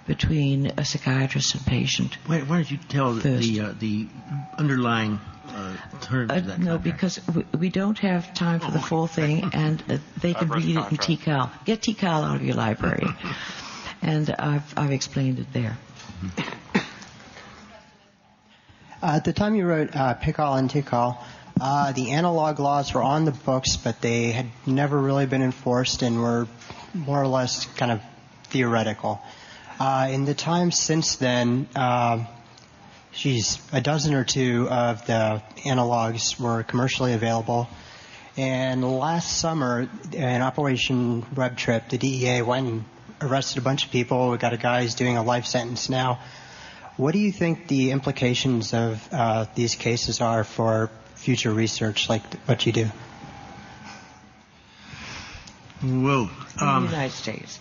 between a psychiatrist and patient. Why don't you tell the underlying terms of that? No, because we don't have time for the full thing, and they can read it in Tikal. Get Tikal out of your library. And I've explained it there. At the time you wrote Pikal and Tikal, the analog laws were on the books, but they had never really been enforced and were more or less kind of theoretical. In the time since then, a dozen or two of the analogs were commercially available. And last summer, in Operation Web Trip, the DEA went and arrested a bunch of people. We got a guy who's doing a life sentence now. What do you think the implications of these cases are for future research like what you do? Well, in the United States.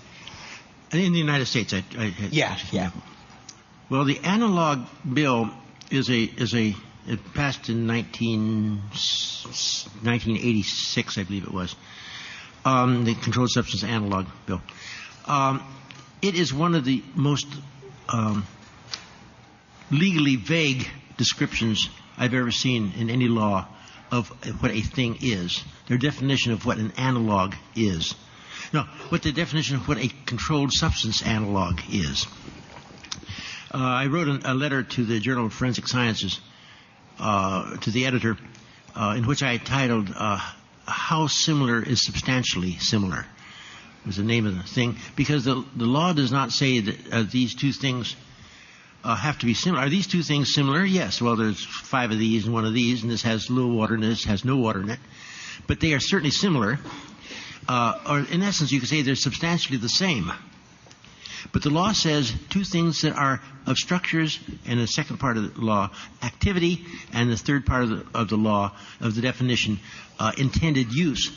In the United States, yeah. Well, the analog bill it passed in 1986, I believe it was. The Controlled Substance Analog Bill. It is one of the most legally vague descriptions I've ever seen in any law of what a thing is. Their definition of what an analog is. No, what the definition of what a controlled substance analog is. I wrote a letter to the Journal of Forensic Sciences, to the editor, in which I titled, How Similar is Substantially Similar, was the name of the thing, because the law does not say that these two things have to be similar. Are these two things similar? Yes. Well, there's 5 of these and 1 of these, and this has low water and this has no water in it. But they are certainly similar. Or in essence, you could say they're substantially the same. But the law says 2 things that are of structures, and the second part of the law, activity, and the third part of the law, of the definition, intended use,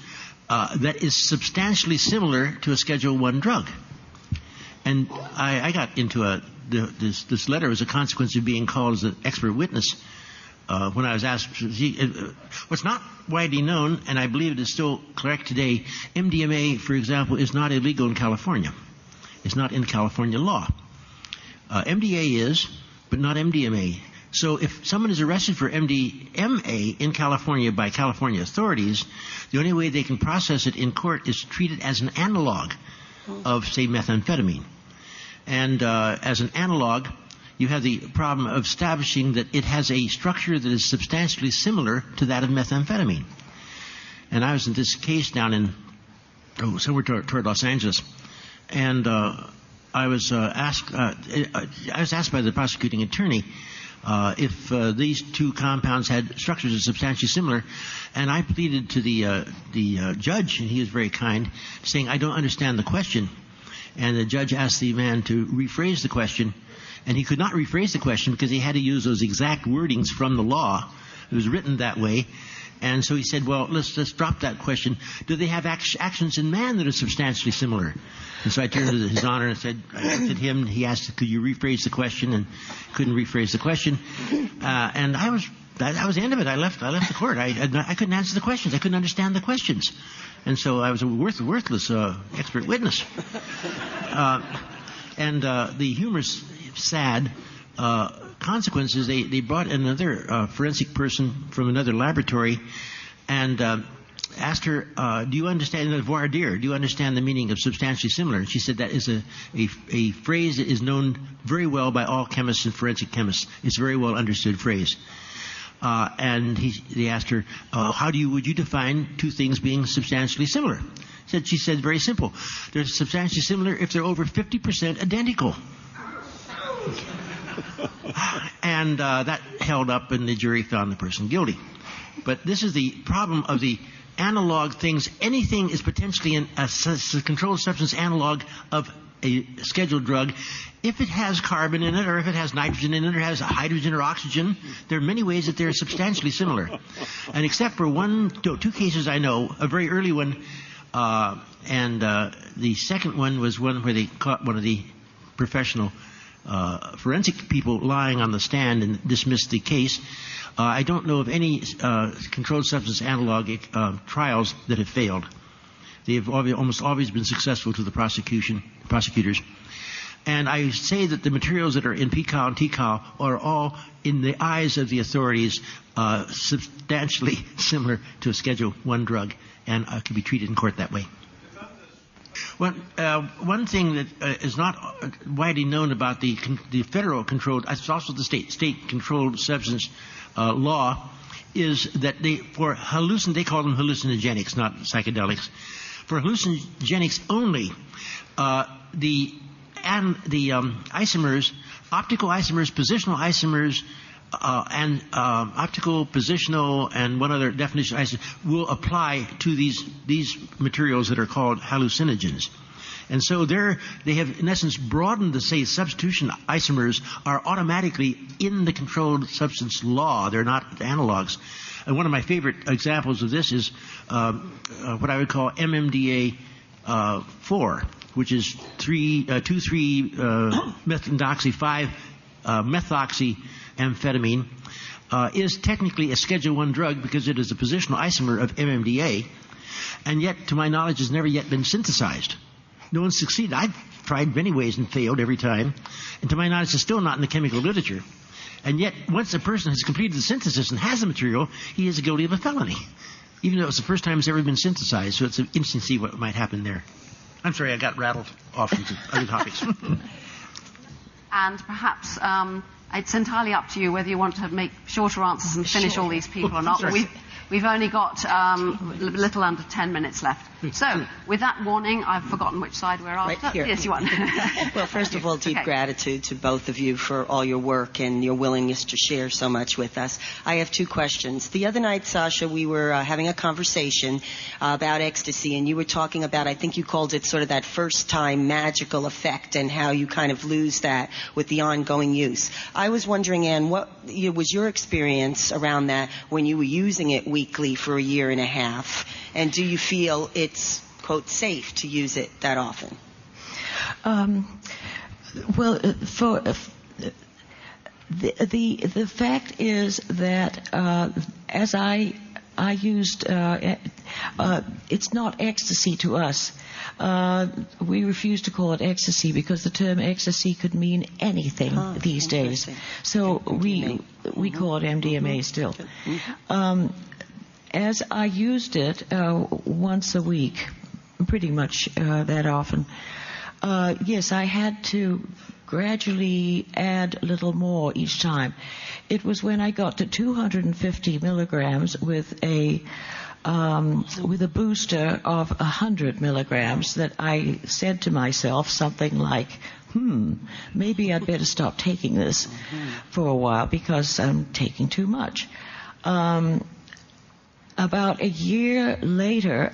that is substantially similar to a Schedule I drug. And I got into this letter as a consequence of being called as an expert witness when I was asked. What's not widely known, and I believe it is still correct today, MDMA, for example, is not illegal in California. It's not in California law. MDA is, but not MDMA. So if someone is arrested for MDMA in California by California authorities, the only way they can process it in court is to treat it as an analog of, say, methamphetamine. And as an analog, you have the problem of establishing that it has a structure that is substantially similar to that of methamphetamine. And I was in this case down in somewhere toward Los Angeles, and I was asked by the prosecuting attorney if these 2 compounds had structures that are substantially similar, and I pleaded to the judge, and he was very kind, saying, I don't understand the question. And the judge asked the man to rephrase the question, and he could not rephrase the question because he had to use those exact wordings from the law. It was written that way. And so he said, well, let's drop that question. Do they have actions in man that are substantially similar? And so I turned to His Honor and said, I looked at him, and he asked, could you rephrase the question? And couldn't rephrase the question. And that was the end of it. I left the court. I couldn't answer the questions. I couldn't understand the questions. And so I was a worthless expert witness. And the humorous, sad consequences, they brought another forensic person from another laboratory and asked her, do you understand the voir dire? Do you understand the meaning of substantially similar? And she said that is a phrase that is known very well by all chemists and forensic chemists. It's a very well understood phrase. And they asked her, would you define 2 things being substantially similar? She said, very simple. They're substantially similar if they're over 50% identical. And that held up, and the jury found the person guilty. But this is the problem of the analog things. Anything is potentially a controlled substance analog of a scheduled drug if it has carbon in it, or if it has nitrogen in it, or has hydrogen or oxygen. There are many ways that they're substantially similar. And except for 2 cases I know, a very early one, and the second one was one where they caught one of the professional forensic people lying on the stand and dismissed the case. I don't know of any controlled substance analog trials that have failed. They have almost always been successful to the prosecutors. And I say that the materials that are in PCAL and TCAL are all, in the eyes of the authorities, substantially similar to a Schedule I drug, and can be treated in court that way. Well, one thing that is not widely known about the federal controlled, it's also the state controlled substance law, is that they call them hallucinogenics, not psychedelics. For hallucinogenics only, the isomers, optical isomers, positional isomers, and optical, positional, and one other definition will apply to these materials that are called hallucinogens. And so they have, in essence, broadened the, say, substitution isomers are automatically in the controlled substance law. They're not analogs. And one of my favorite examples of this is what I would call MMDA 4, which is 2,3-methendoxy 5 methoxyamphetamine is technically a Schedule I drug because it is a positional isomer of MMDA, and yet, to my knowledge, has never yet been synthesized. No one succeeded. I've tried many ways and failed every time, and to my knowledge, it's still not in the chemical literature. And yet, once a person has completed the synthesis and has the material, he is guilty of a felony, even though it's the first time it's ever been synthesized, so it's interesting to see what might happen there. I'm sorry, I got rattled off into other topics. And perhaps it's entirely up to you whether you want to make shorter answers and finish all these people or not. We've only got a little under 10 minutes left. So, with that warning, I've forgotten which side we're after. Right here. Yes, you want. Well, first of all, deep gratitude to both of you for all your work and your willingness to share so much with us. I have two questions. The other night, Sasha, we were having a conversation about ecstasy, and you were talking about, I think you called it sort of that first-time magical effect and how you kind of lose that with the ongoing use. I was wondering, Anne, what was your experience around that when you were using it weekly for a year and a half? And do you feel it's, quote, safe to use it that often? Well, for the fact is that as I used, it's not ecstasy to us. We refuse to call it ecstasy because the term ecstasy could mean anything these days. So we call it MDMA still. As I used it once a week, pretty much that often, yes, I had to gradually add a little more each time. It was when I got to 250 milligrams with a booster of 100 milligrams that I said to myself something like, maybe I'd better stop taking this for a while because I'm taking too much. About a year later,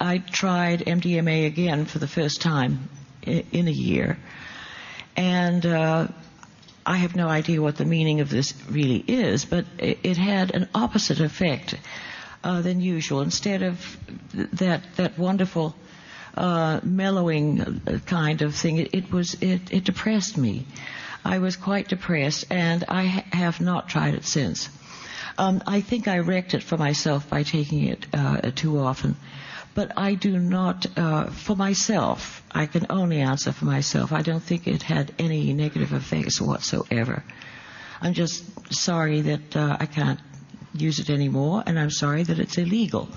I tried MDMA again for the first time in a year. And I have no idea what the meaning of this really is, but it had an opposite effect than usual. Instead of that wonderful mellowing kind of thing, it depressed me. I was quite depressed, and I have not tried it since. I think I wrecked it for myself by taking it too often. But I do not, for myself, I can only answer for myself. I don't think it had any negative effects whatsoever. I'm just sorry that I can't use it anymore, and I'm sorry that it's illegal.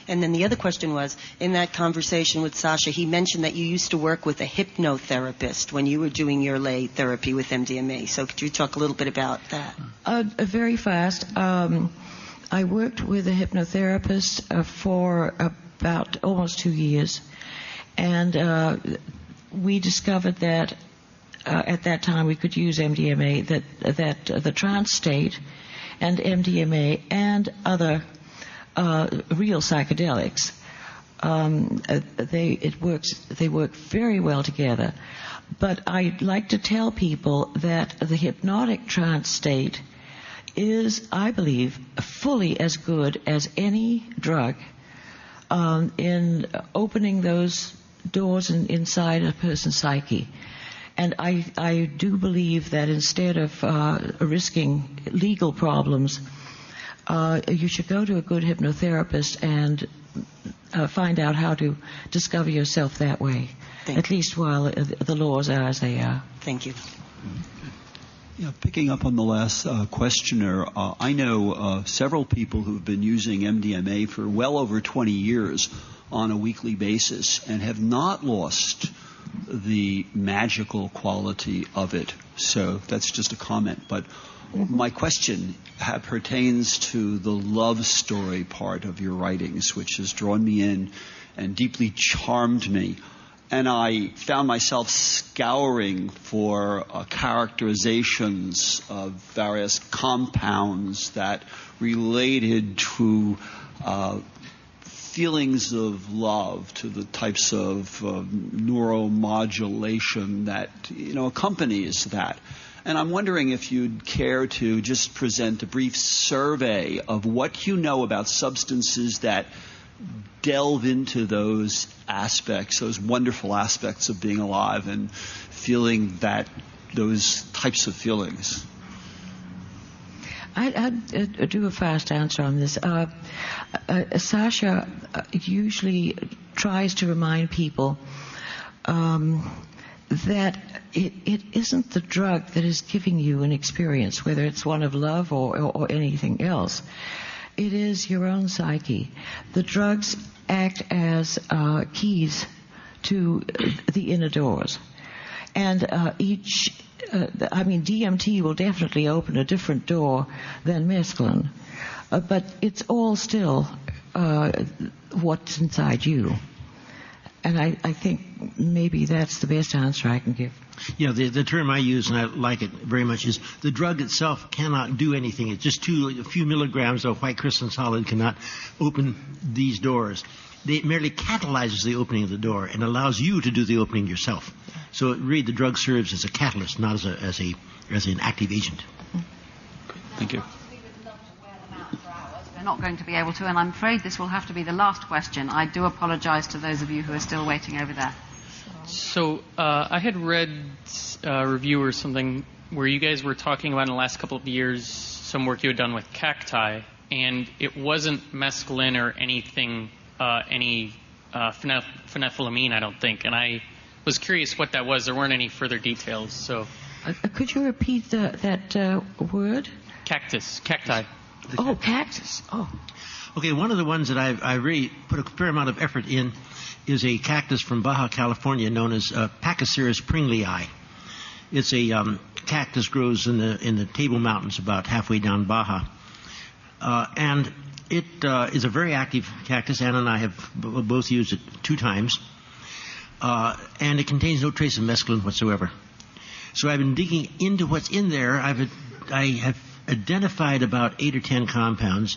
And then the other question was, in that conversation with Sasha, he mentioned that you used to work with a hypnotherapist when you were doing your lay therapy with MDMA. So could you talk a little bit about that? Very fast. I worked with a hypnotherapist for about almost 2 years, and we discovered that at that time we could use MDMA, that the trance state and MDMA and other real psychedelics, they work very well together. But I like to tell people that the hypnotic trance state is, I believe, fully as good as any drug in opening those doors inside a person's psyche. And I do believe that instead of risking legal problems, you should go to a good hypnotherapist and find out how to discover yourself that way, at least while the laws are as they are. Thank you. Yeah, picking up on the last questioner, I know several people who've been using MDMA for well over 20 years on a weekly basis and have not lost the magical quality of it. So that's just a comment. But my question pertains to the love story part of your writings, which has drawn me in and deeply charmed me. And I found myself scouring for characterizations of various compounds that related to feelings of love, to the types of neuromodulation that accompanies that. And I'm wondering if you'd care to just present a brief survey of what you know about substances that delve into those aspects, those wonderful aspects of being alive and feeling that those types of feelings? I'd do a fast answer on this. Sasha usually tries to remind people that it isn't the drug that is giving you an experience, whether it's one of love or anything else. It is your own psyche. The drugs act as keys to the inner doors. And DMT will definitely open a different door than mescaline. But it's all still what's inside you. And I think maybe that's the best answer I can give. Yeah, the term I use, and I like it very much, is the drug itself cannot do anything. It's just a few milligrams of white crystalline solid cannot open these doors. It merely catalyzes the opening of the door and allows you to do the opening yourself. So really the drug serves as a catalyst, not as an active agent. Thank you. We're not going to be able to, and I'm afraid this will have to be the last question. I do apologize to those of you who are still waiting over there. So I had read a review or something where you guys were talking about in the last couple of years some work you had done with cacti, and it wasn't mescaline or anything, phenethylamine, I don't think. And I was curious what that was. There weren't any further details. So could you repeat that word? Cacti. Oh, cactus. Oh. Okay, one of the ones that I really put a fair amount of effort in is a cactus from Baja California known as Pachyceres pringlei. It's a cactus grows in the Table Mountains about halfway down Baja. And it is a very active cactus. Anna and I have both used it 2 times. And it contains no trace of mescaline whatsoever. So I've been digging into what's in there. I have identified about 8 or 10 compounds,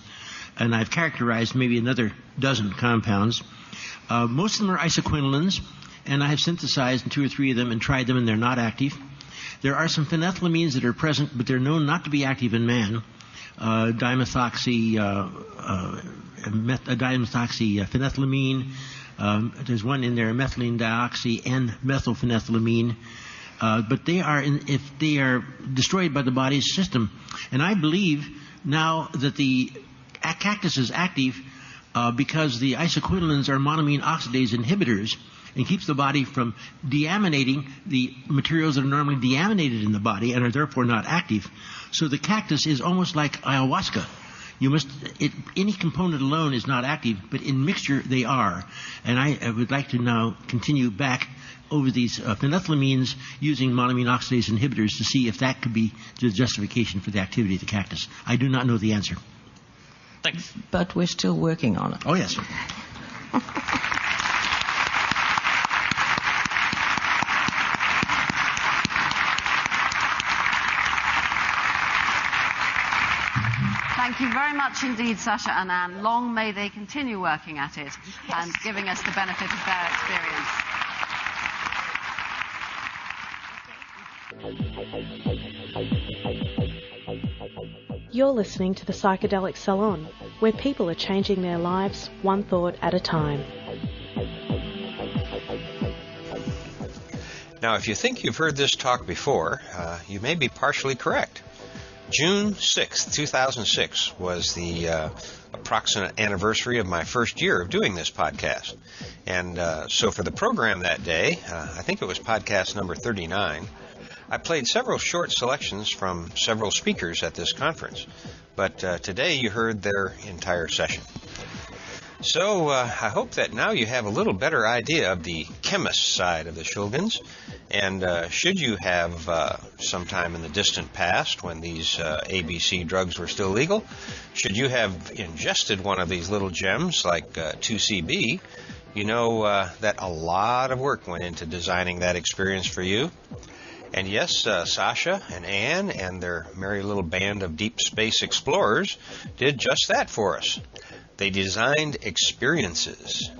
and I've characterized maybe another dozen compounds. Most of them are isoquinolines, and I have synthesized 2 or 3 of them and tried them, and they're not active. There are some phenethylamines that are present, but they're known not to be active in man. Dimethoxyphenethylamine. There's one in there, methylene dioxy and methylphenethylamine. But if they are destroyed by the body's system. And I believe now that the cactus is active because the isoquinolines are monoamine oxidase inhibitors and keeps the body from deaminating the materials that are normally deaminated in the body and are therefore not active. So the cactus is almost like ayahuasca. Any component alone is not active, but in mixture they are. And I would like to now continue back over these phenethylamines using monoamine oxidase inhibitors to see if that could be the justification for the activity of the cactus. I do not know the answer. Thanks. But we're still working on it. Oh, yes. Thank you very much indeed, Sasha and Anne. Long may they continue working at it and giving us the benefit of their experience. You're listening to the Psychedelic Salon, where people are changing their lives one thought at a time. Now, if you think you've heard this talk before, you may be partially correct. June 6, 2006 was the approximate anniversary of my first year of doing this podcast. And so for the program that day, I think it was podcast number 39, I played several short selections from several speakers at this conference. But today you heard their entire session. So I hope that now you have a little better idea of the chemist side of the Shulgins. And should you have sometime in the distant past when these ABC drugs were still legal, should you have ingested one of these little gems like 2CB, you know that a lot of work went into designing that experience for you. And yes, Sasha and Anne and their merry little band of deep space explorers did just that for us. They designed experiences.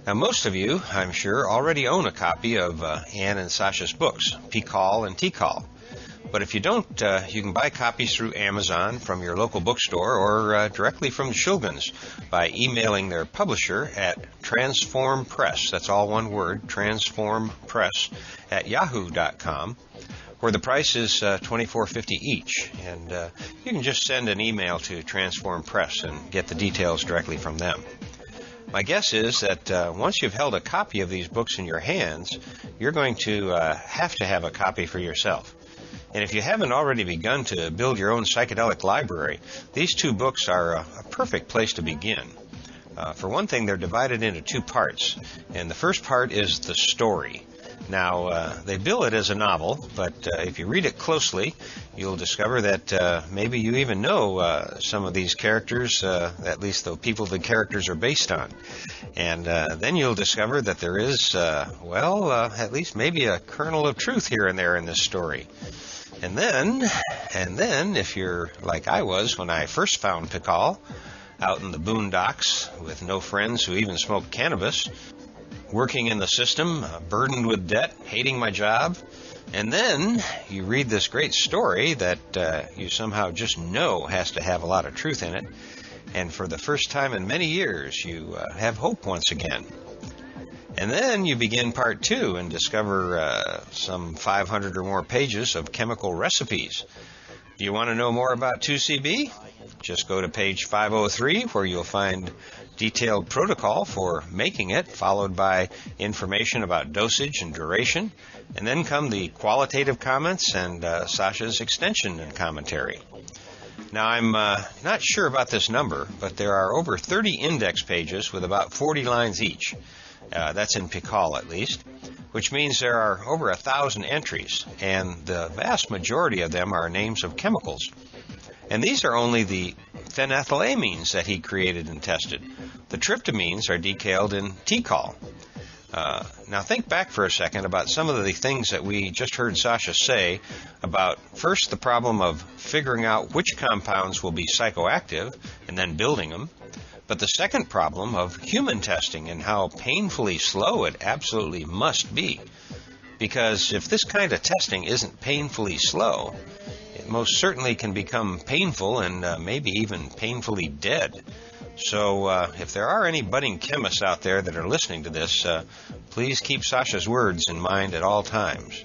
Now, most of you, I'm sure, already own a copy of Anne and Sasha's books, P-Call and T-Call. But if you don't, you can buy copies through Amazon from your local bookstore or directly from the Shulgins by emailing their publisher at Transform Press, that's all one word, Transform Press, at yahoo.com, where the price is $24.50 each, and you can just send an email to Transform Press and get the details directly from them. My guess is that once you've held a copy of these books in your hands, you're going to have a copy for yourself. And if you haven't already begun to build your own psychedelic library, these two books are a perfect place to begin. For one thing, they're divided into two parts, and the first part is the story. Now, they bill it as a novel, but if you read it closely, you'll discover that maybe you even know some of these characters, at least the people the characters are based on. And then you'll discover that there is, at least maybe a kernel of truth here and there in this story. And then, if you're like I was when I first found Pikal, out in the boondocks with no friends who even smoked cannabis, working in the system, burdened with debt, hating my job, and then you read this great story that you somehow just know has to have a lot of truth in it, and for the first time in many years you have hope once again. And then you begin part two and discover some 500 or more pages of chemical recipes. Do you want to know more about 2CB? Just go to page 503, where you'll find detailed protocol for making it, followed by information about dosage and duration, and then come the qualitative comments and Sasha's extension and commentary. Now, I'm not sure about this number, but there are over 30 index pages with about 40 lines each. That's in Pikal, at least, which means there are over 1,000 entries, and the vast majority of them are names of chemicals. And these are only the phenethylamines that he created and tested. The tryptamines are decaled in Tikal. Now think back for a second about some of the things that we just heard Sasha say about, first, the problem of figuring out which compounds will be psychoactive and then building them, but the second problem of human testing and how painfully slow it absolutely must be. Because if this kind of testing isn't painfully slow, it most certainly can become painful and maybe even painfully dead. So if there are any budding chemists out there that are listening to this, please keep Sasha's words in mind at all times.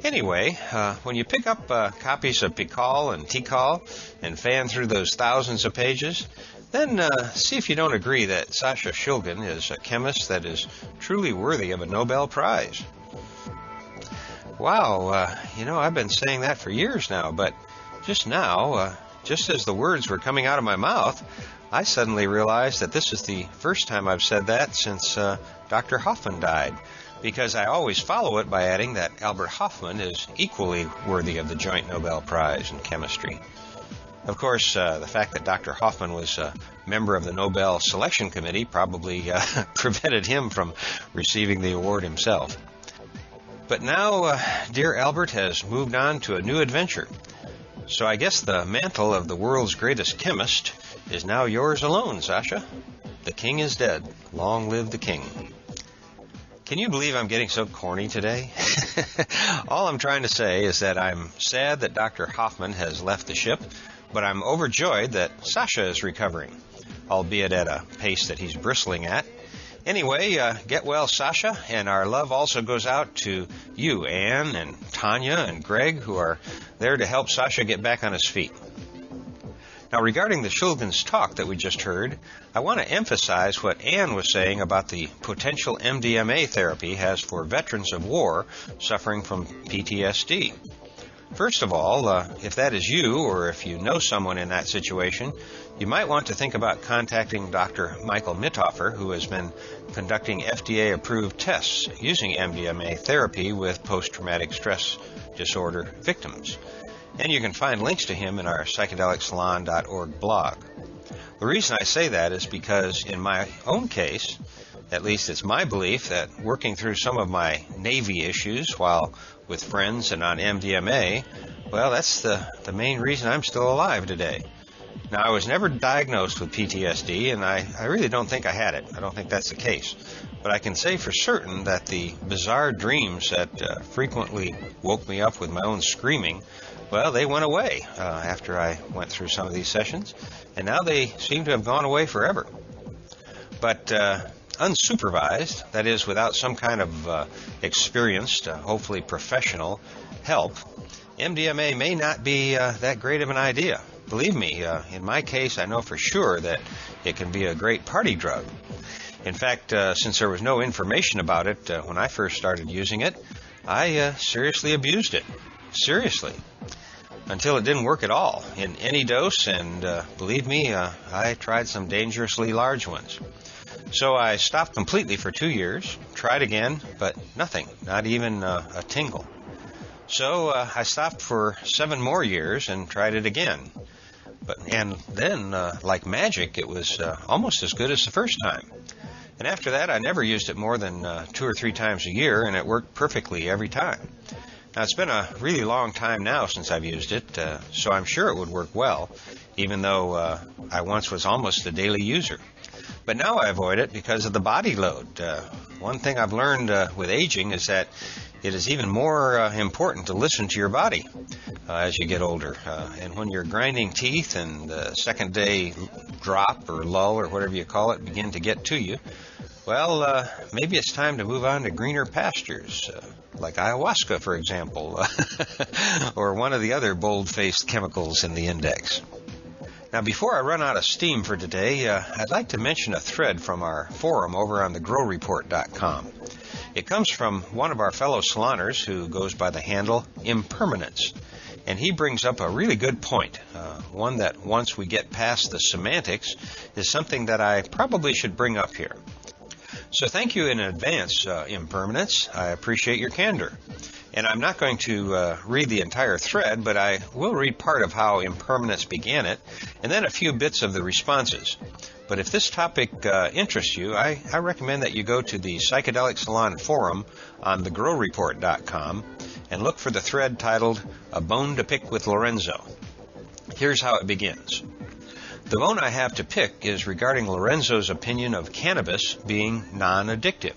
Anyway, when you pick up copies of Pikal and Tikal and fan through those thousands of pages, then see if you don't agree that Sasha Shulgin is a chemist that is truly worthy of a Nobel Prize. Wow, I've been saying that for years now, but just now, just as the words were coming out of my mouth, I suddenly realized that this is the first time I've said that since Dr. Hoffman died, because I always follow it by adding that Albert Hofmann is equally worthy of the joint Nobel Prize in chemistry. Of course, the fact that Dr. Hoffman was a member of the Nobel Selection Committee probably prevented him from receiving the award himself. But now, dear Albert has moved on to a new adventure. So I guess the mantle of the world's greatest chemist is now yours alone, Sasha. The king is dead. Long live the king. Can you believe I'm getting so corny today? All I'm trying to say is that I'm sad that Dr. Hoffman has left the ship, but I'm overjoyed that Sasha is recovering, albeit at a pace that he's bristling at. Anyway, get well, Sasha, and our love also goes out to you, Anne, and Tanya, and Greg, who are there to help Sasha get back on his feet. Now, regarding the Shulgins talk that we just heard, I want to emphasize what Anne was saying about the potential MDMA therapy has for veterans of war suffering from PTSD. First of all, if that is you, or if you know someone in that situation, you might want to think about contacting Dr. Michael Mithofer, who has been conducting FDA-approved tests using MDMA therapy with post-traumatic stress disorder victims. And you can find links to him in our psychedelicsalon.org blog. The reason I say that is because in my own case, at least it's my belief that working through some of my Navy issues while with friends and on MDMA, well, that's the main reason I'm still alive today. Now, I was never diagnosed with PTSD, and I really don't think I had it. I don't think that's the case. But I can say for certain that the bizarre dreams that frequently woke me up with my own screaming, well, they went away after I went through some of these sessions, and now they seem to have gone away forever. But unsupervised, that is, without some kind of experienced, hopefully professional, help, MDMA may not be that great of an idea. Believe me, in my case, I know for sure that it can be a great party drug. In fact, since there was no information about it when I first started using it, I seriously abused it. Seriously. Until it didn't work at all in any dose, and believe me, I tried some dangerously large ones. So I stopped completely for 2 years, tried again, but nothing, not even a tingle. So I stopped for 7 more years and tried it again. And then, like magic, it was almost as good as the first time. And after that, I never used it more than 2 or 3 times a year, and it worked perfectly every time. Now, it's been a really long time now since I've used it, so I'm sure it would work well, even though I once was almost a daily user. But now I avoid it because of the body load. One thing I've learned with aging is that it is even more important to listen to your body as you get older. And when your grinding teeth and second day drop or lull or whatever you call it begin to get to you, well, maybe it's time to move on to greener pastures, like ayahuasca, for example, or one of the other bold-faced chemicals in the index. Now, before I run out of steam for today, I'd like to mention a thread from our forum over on thegrowreport.com. It comes from one of our fellow saloners who goes by the handle Impermanence, and he brings up a really good point, one that once we get past the semantics is something that I probably should bring up here. So thank you in advance, Impermanence. I appreciate your candor. And I'm not going to read the entire thread, but I will read part of how Impermanence began it, and then a few bits of the responses. But if this topic interests you, I recommend that you go to the Psychedelic Salon forum on thegrowreport.com and look for the thread titled A Bone to Pick with Lorenzo. Here's how it begins. The bone I have to pick is regarding Lorenzo's opinion of cannabis being non-addictive.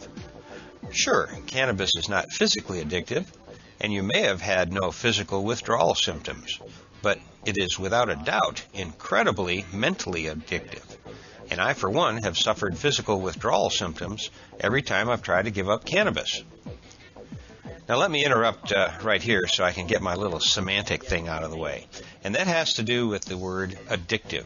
Sure, cannabis is not physically addictive, and you may have had no physical withdrawal symptoms, but it is without a doubt incredibly mentally addictive. And I, for one, have suffered physical withdrawal symptoms every time I've tried to give up cannabis. Now let me interrupt right here so I can get my little semantic thing out of the way. And that has to do with the word addictive.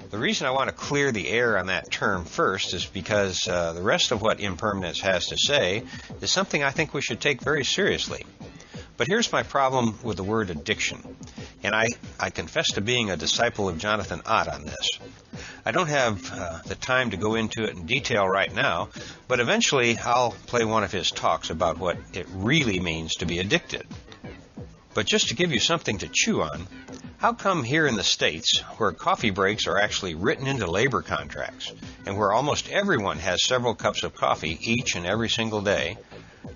The reason I want to clear the air on that term first is because the rest of what Impermanence has to say is something I think we should take very seriously. But here's my problem with the word addiction. And I confess to being a disciple of Jonathan Ott on this. I don't have the time to go into it in detail right now, but eventually I'll play one of his talks about what it really means to be addicted. But just to give you something to chew on, how come here in the States, where coffee breaks are actually written into labor contracts, and where almost everyone has several cups of coffee each and every single day,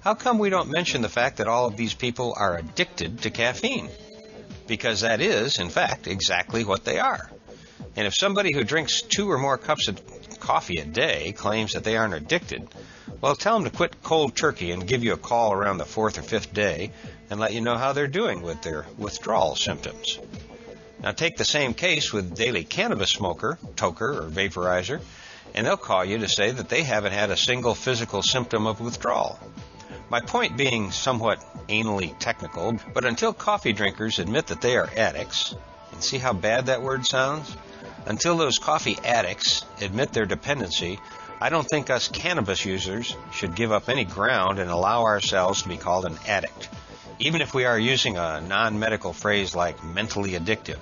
how come we don't mention the fact that all of these people are addicted to caffeine? Because that is, in fact, exactly what they are. And if somebody who drinks 2 or more cups of coffee a day claims that they aren't addicted, well, tell them to quit cold turkey and give you a call around the 4th or 5th day and let you know how they're doing with their withdrawal symptoms. Now take the same case with daily cannabis smoker, toker, or vaporizer, and they'll call you to say that they haven't had a single physical symptom of withdrawal. My point being somewhat anally technical, but until coffee drinkers admit that they are addicts, and see how bad that word sounds? Until those coffee addicts admit their dependency, I don't think us cannabis users should give up any ground and allow ourselves to be called an addict, even if we are using a non-medical phrase like mentally addictive.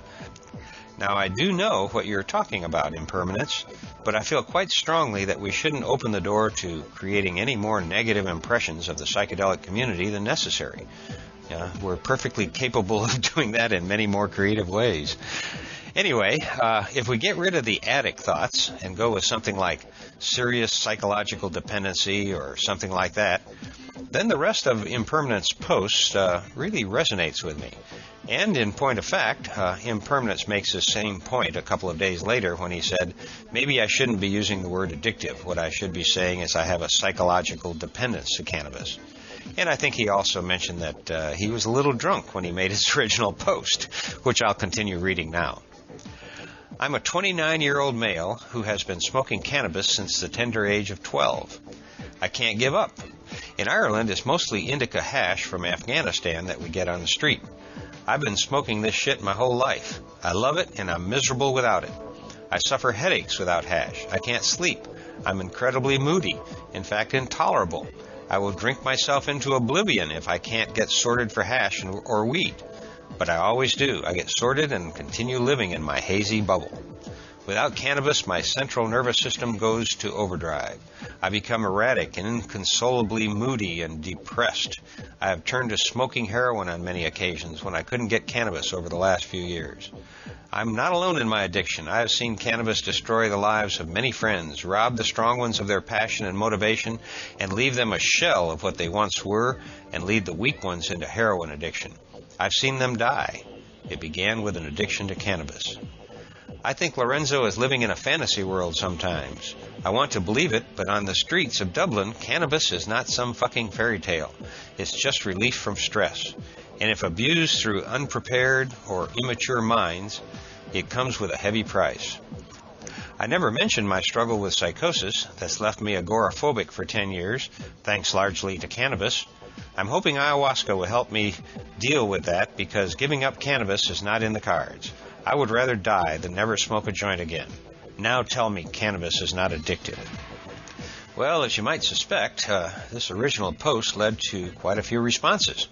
Now, I do know what you're talking about, Impermanence, but I feel quite strongly that we shouldn't open the door to creating any more negative impressions of the psychedelic community than necessary. We're perfectly capable of doing that in many more creative ways. Anyway, if we get rid of the addict thoughts and go with something like serious psychological dependency or something like that, then the rest of Impermanence's post really resonates with me. And in point of fact, Impermanence makes the same point a couple of days later when he said, maybe I shouldn't be using the word addictive. What I should be saying is I have a psychological dependence to cannabis. And I think he also mentioned that he was a little drunk when he made his original post, which I'll continue reading now. I'm a 29-year-old male who has been smoking cannabis since the tender age of 12. I can't give up. In Ireland, it's mostly indica hash from Afghanistan that we get on the street. I've been smoking this shit my whole life. I love it, and I'm miserable without it. I suffer headaches without hash. I can't sleep. I'm incredibly moody, in fact, intolerable. I will drink myself into oblivion if I can't get sorted for hash or weed. But I always do. I get sorted and continue living in my hazy bubble. Without cannabis, my central nervous system goes to overdrive. I become erratic and inconsolably moody and depressed. I have turned to smoking heroin on many occasions when I couldn't get cannabis over the last few years. I'm not alone in my addiction. I have seen cannabis destroy the lives of many friends, rob the strong ones of their passion and motivation, and leave them a shell of what they once were, and lead the weak ones into heroin addiction. I've seen them die. It began with an addiction to cannabis. I think Lorenzo is living in a fantasy world sometimes. I want to believe it, but on the streets of Dublin, cannabis is not some fucking fairy tale. It's just relief from stress. And if abused through unprepared or immature minds, it comes with a heavy price. I never mentioned my struggle with psychosis that's left me agoraphobic for 10 years, thanks largely to cannabis. I'm hoping ayahuasca will help me deal with that because giving up cannabis is not in the cards. I would rather die than never smoke a joint again. Now tell me cannabis is not addictive. Well, as you might suspect, this original post led to quite a few responses.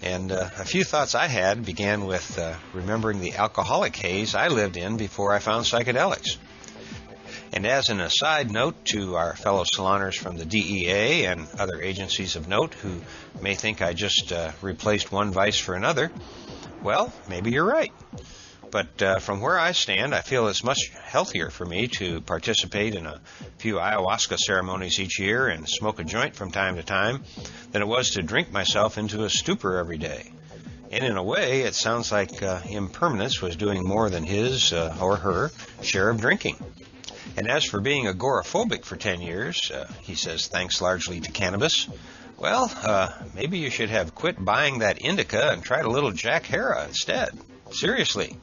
And a few thoughts I had began with remembering the alcoholic haze I lived in before I found psychedelics. And as an aside note to our fellow saloners from the DEA and other agencies of note who may think I just replaced one vice for another, well, maybe you're right. But from where I stand, I feel it's much healthier for me to participate in a few ayahuasca ceremonies each year and smoke a joint from time to time than it was to drink myself into a stupor every day. And in a way, it sounds like Impermanence was doing more than his or her share of drinking. And as for being agoraphobic for 10 years, he says thanks largely to cannabis, well, maybe you should have quit buying that indica and tried a little Jack Herer instead. Seriously.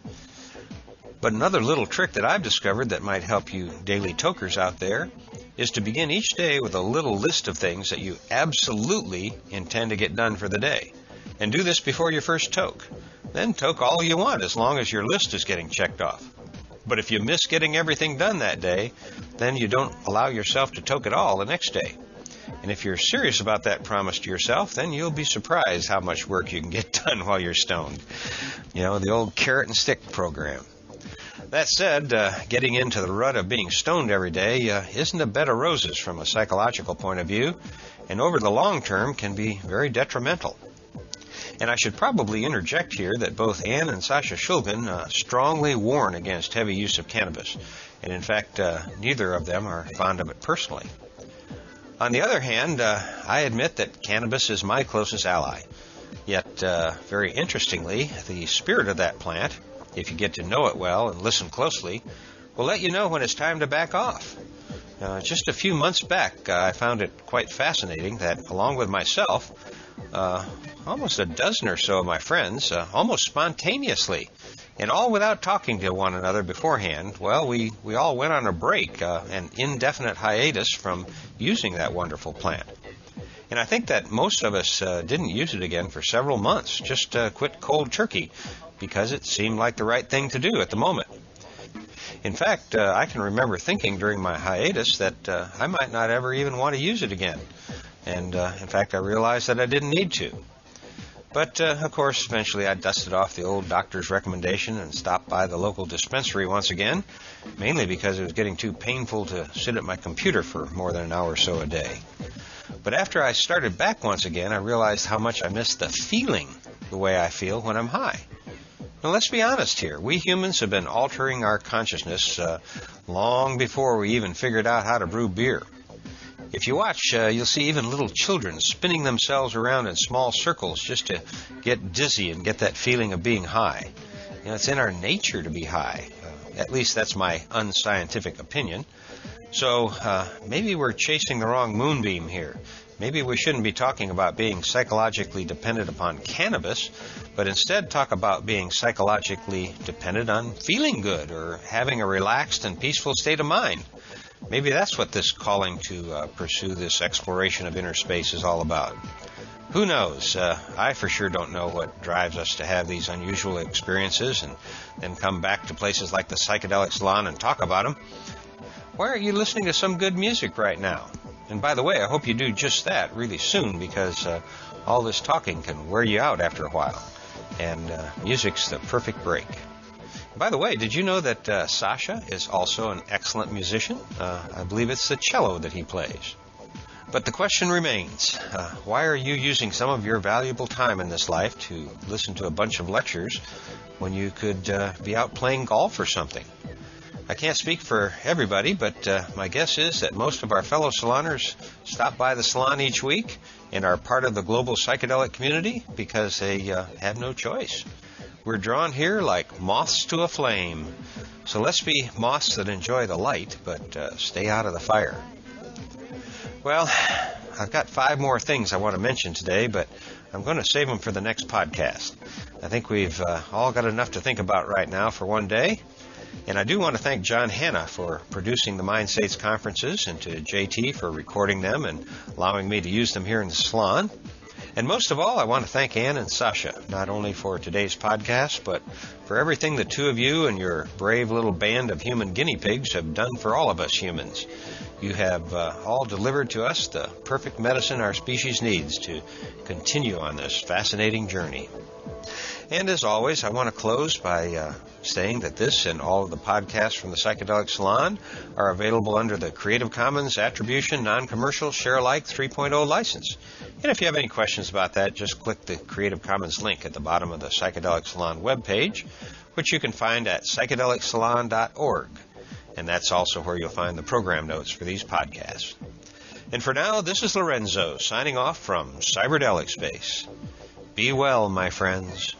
But another little trick that I've discovered that might help you daily tokers out there is to begin each day with a little list of things that you absolutely intend to get done for the day. And do this before your first toke. Then toke all you want as long as your list is getting checked off. But if you miss getting everything done that day, then you don't allow yourself to toke at all the next day. And if you're serious about that promise to yourself, then you'll be surprised how much work you can get done while you're stoned. You know, the old carrot and stick program. That said, getting into the rut of being stoned every day isn't a bed of roses from a psychological point of view, and over the long term can be very detrimental. And I should probably interject here that both Ann and Sasha Shulgin strongly warn against heavy use of cannabis, and in fact, neither of them are fond of it personally. On the other hand, I admit that cannabis is my closest ally. Yet, very interestingly, the spirit of that plant, if you get to know it well and listen closely, will let you know when it's time to back off. Just a few months back, I found it quite fascinating that, along with myself, almost a dozen or so of my friends, almost spontaneously, and all without talking to one another beforehand, well, we all went on a break, an indefinite hiatus from using that wonderful plant. And I think that most of us didn't use it again for several months, just quit cold turkey, because it seemed like the right thing to do at the moment. In fact, I can remember thinking during my hiatus that I might not ever even want to use it again. And in fact, I realized that I didn't need to. But, of course, eventually I dusted off the old doctor's recommendation and stopped by the local dispensary once again, mainly because it was getting too painful to sit at my computer for more than an hour or so a day. But after I started back once again, I realized how much I missed the feeling the way I feel when I'm high. Now, let's be honest here. We humans have been altering our consciousness long before we even figured out how to brew beer. If you watch, you'll see even little children spinning themselves around in small circles just to get dizzy and get that feeling of being high. You know, it's in our nature to be high. At least that's my unscientific opinion. So maybe we're chasing the wrong moonbeam here. Maybe we shouldn't be talking about being psychologically dependent upon cannabis, but instead talk about being psychologically dependent on feeling good or having a relaxed and peaceful state of mind. Maybe that's what this calling to pursue this exploration of inner space is all about. Who knows? I for sure don't know what drives us to have these unusual experiences and then come back to places like the Psychedelic Salon and talk about them. Why aren't you listening to some good music right now? And by the way, I hope you do just that really soon, because all this talking can wear you out after a while. And music's the perfect break. By the way, did you know that Sasha is also an excellent musician? I believe it's the cello that he plays. But the question remains, why are you using some of your valuable time in this life to listen to a bunch of lectures when you could be out playing golf or something? I can't speak for everybody, but my guess is that most of our fellow saloners stop by the salon each week and are part of the global psychedelic community because they have no choice. We're drawn here like moths to a flame. So let's be moths that enjoy the light, but stay out of the fire. Well, I've got 5 more things I want to mention today, but I'm going to save them for the next podcast. I think we've all got enough to think about right now for one day. And I do want to thank John Hanna for producing the Mind States conferences, and to JT for recording them and allowing me to use them here in the salon. And most of all, I want to thank Ann and Sasha, not only for today's podcast, but for everything the two of you and your brave little band of human guinea pigs have done for all of us humans. You have all delivered to us the perfect medicine our species needs to continue on this fascinating journey. And as always, I want to close by saying that this and all of the podcasts from the Psychedelic Salon are available under the Creative Commons Attribution Non-Commercial Share-alike 3.0 license. And if you have any questions about that, just click the Creative Commons link at the bottom of the Psychedelic Salon webpage, which you can find at psychedelicsalon.org. And that's also where you'll find the program notes for these podcasts. And for now, this is Lorenzo signing off from Cyberdelic Space. Be well, my friends.